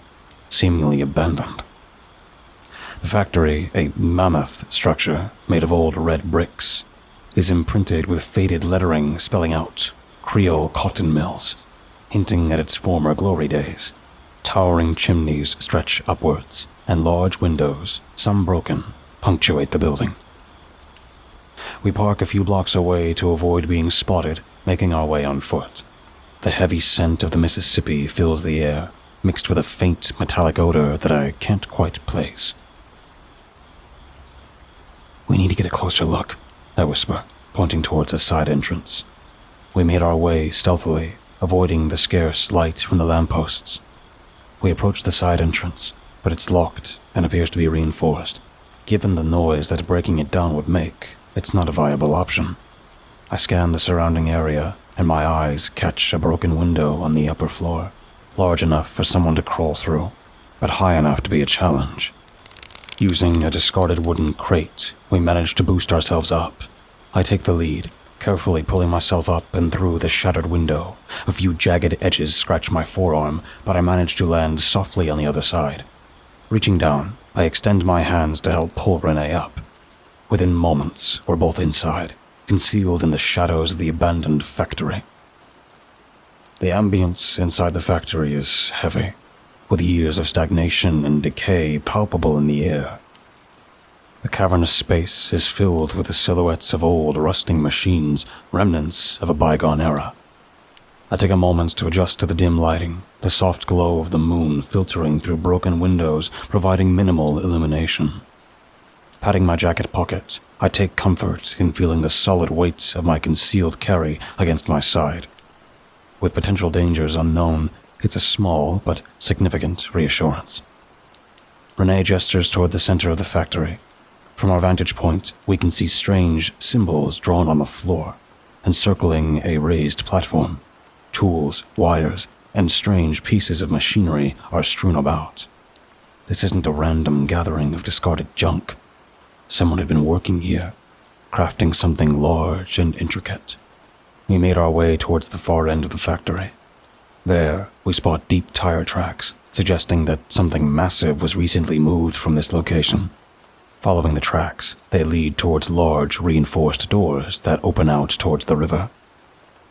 seemingly abandoned. The factory, a mammoth structure made of old red bricks, is imprinted with faded lettering spelling out Creole Cotton Mills, hinting at its former glory days. Towering chimneys stretch upwards, and large windows, some broken, punctuate the building. We park a few blocks away to avoid being spotted, making our way on foot. The heavy scent of the Mississippi fills the air, mixed with a faint metallic odor that I can't quite place. We need to get a closer look, I whisper, pointing towards a side entrance. We made our way stealthily, avoiding the scarce light from the lampposts. We approach the side entrance, but it's locked and appears to be reinforced. Given the noise that breaking it down would make, it's not a viable option. I scan the surrounding area, and my eyes catch a broken window on the upper floor, large enough for someone to crawl through, but high enough to be a challenge. Using a discarded wooden crate, we manage to boost ourselves up. I take the lead, carefully pulling myself up and through the shattered window. A few jagged edges scratch my forearm, but I manage to land softly on the other side. Reaching down, I extend my hands to help pull Renee up. Within moments, we're both inside, concealed in the shadows of the abandoned factory. The ambience inside the factory is heavy, with years of stagnation and decay palpable in the air. The cavernous space is filled with the silhouettes of old, rusting machines, remnants of a bygone era. I take a moment to adjust to the dim lighting, the soft glow of the moon filtering through broken windows, providing minimal illumination. Patting my jacket pocket, I take comfort in feeling the solid weight of my concealed carry against my side. With potential dangers unknown, it's a small but significant reassurance. Renee gestures toward the center of the factory. From our vantage point, we can see strange symbols drawn on the floor, encircling a raised platform. Tools, wires, and strange pieces of machinery are strewn about. This isn't a random gathering of discarded junk. Someone had been working here, crafting something large and intricate. We made our way towards the far end of the factory. There, we spot deep tire tracks, suggesting that something massive was recently moved from this location. Following the tracks, they lead towards large, reinforced doors that open out towards the river.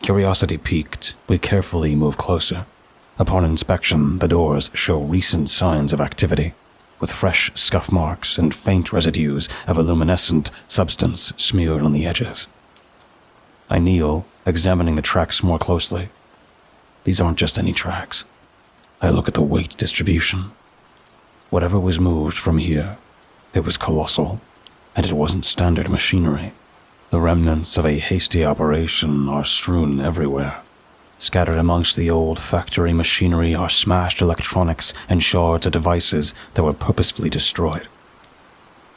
Curiosity piqued, we carefully move closer. Upon inspection, the doors show recent signs of activity, with fresh scuff marks and faint residues of a luminescent substance smeared on the edges. I kneel, examining the tracks more closely. These aren't just any tracks. I look at the weight distribution. Whatever was moved from here, it was colossal, and it wasn't standard machinery. The remnants of a hasty operation are strewn everywhere. Scattered amongst the old factory machinery are smashed electronics and shards of devices that were purposefully destroyed.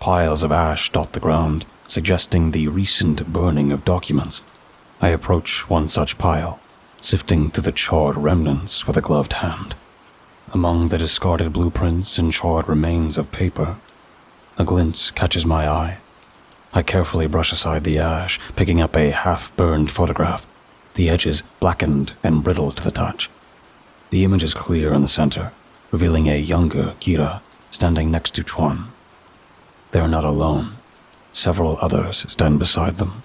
Piles of ash dot the ground, suggesting the recent burning of documents. I approach one such pile, sifting through the charred remnants with a gloved hand. Among the discarded blueprints and charred remains of paper, a glint catches my eye. I carefully brush aside the ash, picking up a half-burned photograph, the edges blackened and brittle to the touch. The image is clear in the center, revealing a younger Kira standing next to Chuan. They are not alone. Several others stand beside them,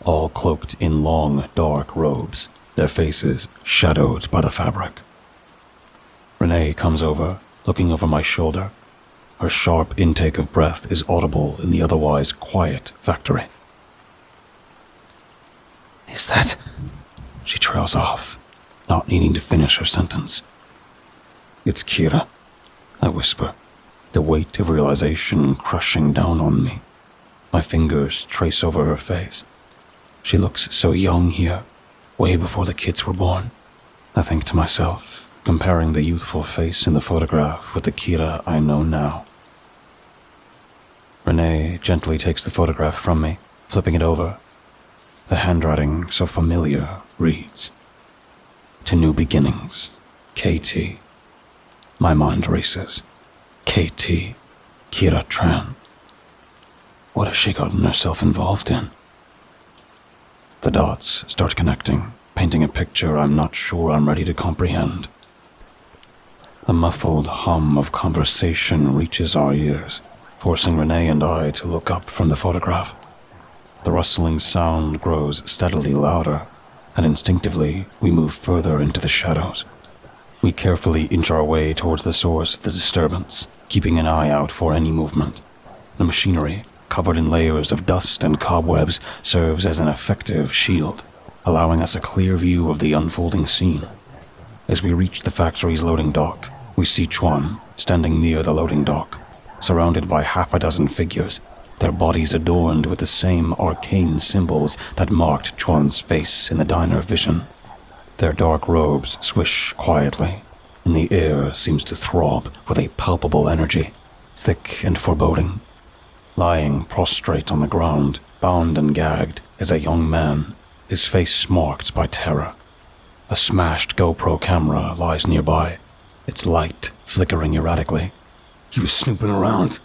all cloaked in long, dark robes, their faces shadowed by the fabric. Renee comes over, looking over my shoulder. Her sharp intake of breath is audible in the otherwise quiet factory. Is that... She trails off, not needing to finish her sentence. It's Kira, I whisper, the weight of realization crushing down on me. My fingers trace over her face. She looks so young here, way before the kids were born. I think to myself, comparing the youthful face in the photograph with the Kira I know now. Renee gently takes the photograph from me, flipping it over. The handwriting, so familiar, reads, "To new beginnings, KT." My mind races. KT, Kira Tran. What has she gotten herself involved in? The dots start connecting, painting a picture I'm not sure I'm ready to comprehend. The muffled hum of conversation reaches our ears, forcing Renee and I to look up from the photograph. The rustling sound grows steadily louder, and instinctively we move further into the shadows. We carefully inch our way towards the source of the disturbance, keeping an eye out for any movement. The machinery, covered in layers of dust and cobwebs, serves as an effective shield, allowing us a clear view of the unfolding scene. As we reach the factory's loading dock, we see Chuan standing near the loading dock, surrounded by half a dozen figures, their bodies adorned with the same arcane symbols that marked Chuan's face in the diner vision. Their dark robes swish quietly, and the air seems to throb with a palpable energy, thick and foreboding. Lying prostrate on the ground, bound and gagged, is a young man, his face marked by terror. A smashed GoPro camera lies nearby, its light flickering erratically. "He was snooping around,"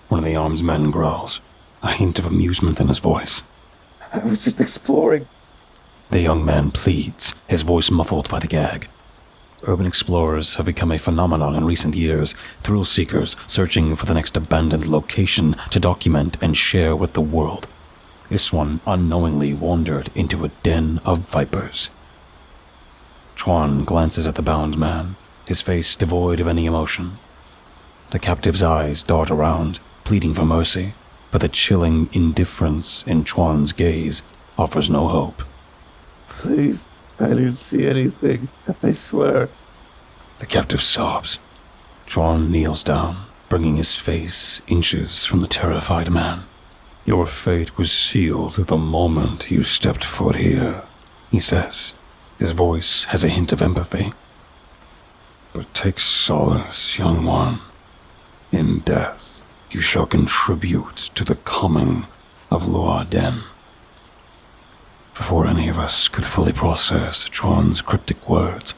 one of the armed men growls, a hint of amusement in his voice. I was just exploring. The young man pleads, his voice muffled by the gag. Urban explorers have become a phenomenon in recent years, thrill seekers searching for the next abandoned location to document and share with the world. This one unknowingly wandered into a den of vipers. Chuan glances at the bound man, his face devoid of any emotion. The captive's eyes dart around, pleading for mercy, but the chilling indifference in Chuan's gaze offers no hope. Please, I didn't see anything. I swear. The captive sobs. Chuan kneels down, bringing his face inches from the terrified man. "Your fate was sealed the moment you stepped foot here," he says. His voice has a hint of empathy. "But take solace, young one. In death, you shall contribute to the coming of Luaden." Before any of us could fully process Chuan's cryptic words,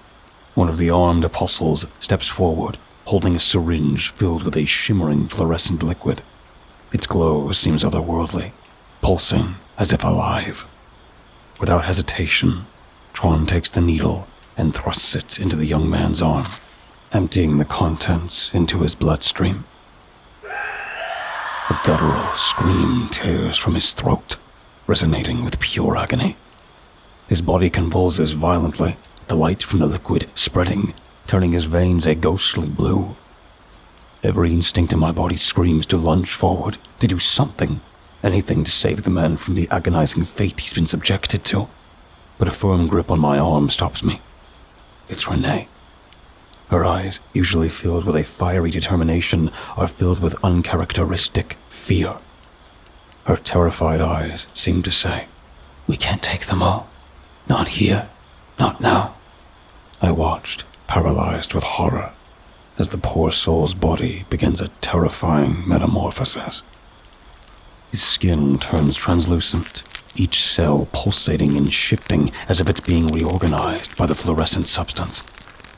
one of the armed apostles steps forward, holding a syringe filled with a shimmering fluorescent liquid. Its glow seems otherworldly, pulsing as if alive. Without hesitation, Chuan takes the needle and thrusts it into the young man's arm, emptying the contents into his bloodstream. A guttural scream tears from his throat, resonating with pure agony. His body convulses violently, the light from the liquid spreading, turning his veins a ghostly blue. Every instinct in my body screams to lunge forward, to do something, anything to save the man from the agonizing fate he's been subjected to. But a firm grip on my arm stops me. It's Renee. Her eyes, usually filled with a fiery determination, are filled with uncharacteristic fear. Her terrified eyes seem to say, "We can't take them all. Not here. Not now." I watched, paralyzed with horror, as the poor soul's body begins a terrifying metamorphosis. His skin turns translucent, each cell pulsating and shifting as if it's being reorganized by the fluorescent substance.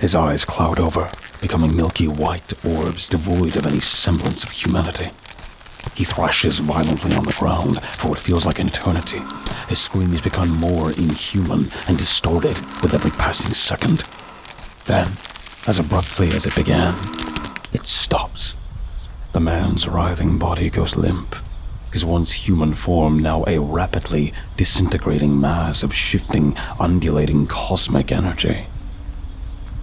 His eyes cloud over, becoming milky white orbs devoid of any semblance of humanity. He thrashes violently on the ground for what feels like an eternity. His screams become more inhuman and distorted with every passing second. Then, as abruptly as it began, it stops. The man's writhing body goes limp, his once human form now a rapidly disintegrating mass of shifting, undulating cosmic energy.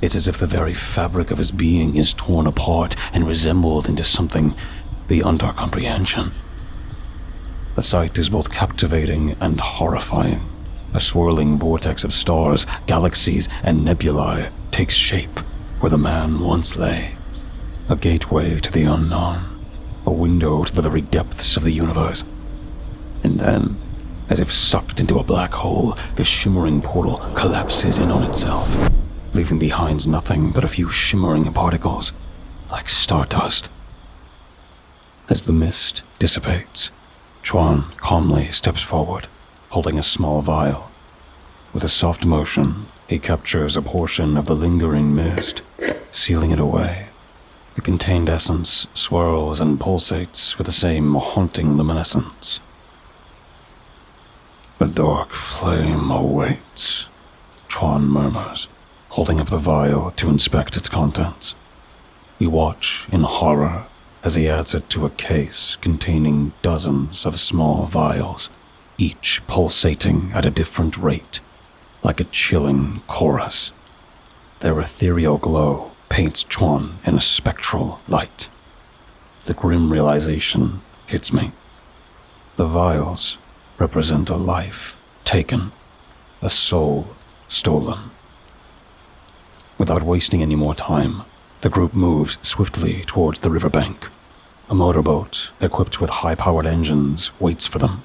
It's as if the very fabric of his being is torn apart and resembled into something beyond our comprehension. The sight is both captivating and horrifying. A swirling vortex of stars, galaxies, and nebulae takes shape where the man once lay. A gateway to the unknown, a window to the very depths of the universe. And then, as if sucked into a black hole, the shimmering portal collapses in on itself, leaving behind nothing but a few shimmering particles, like stardust. As the mist dissipates, Chuan calmly steps forward, holding a small vial. With a soft motion, he captures a portion of the lingering mist, sealing it away. The contained essence swirls and pulsates with the same haunting luminescence. "A dark flame awaits," Chuan murmurs, holding up the vial to inspect its contents. We watch in horror as he adds it to a case containing dozens of small vials, each pulsating at a different rate, like a chilling chorus. Their ethereal glow paints Chuan in a spectral light. The grim realization hits me. The vials represent a life taken, a soul stolen. Without wasting any more time, the group moves swiftly towards the riverbank. A motorboat, equipped with high-powered engines, waits for them.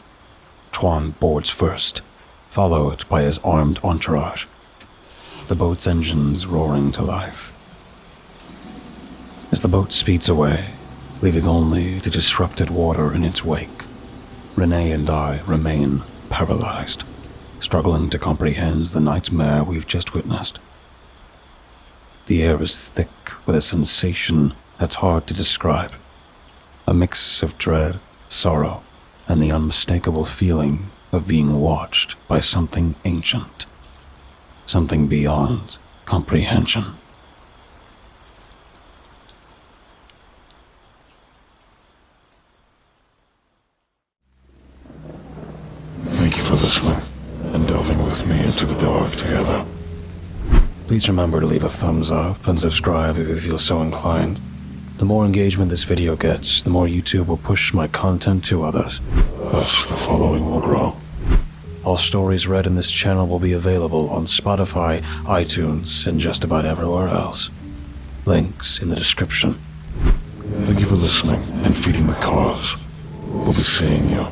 Chuan boards first, followed by his armed entourage, the boat's engines roaring to life. As the boat speeds away, leaving only the disrupted water in its wake, Renee and I remain paralyzed, struggling to comprehend the nightmare we've just witnessed. The air is thick with a sensation that's hard to describe, a mix of dread, sorrow, and the unmistakable feeling of being watched by something ancient, something beyond comprehension. Thank you for listening and delving with me into the dark together. Please remember to leave a thumbs up and subscribe if you feel so inclined. The more engagement this video gets, the more YouTube will push my content to others. Thus, the following will grow. All stories read in this channel will be available on Spotify, iTunes, and just about everywhere else. Links in the description. Thank you for listening and feeding the cause. We'll be seeing you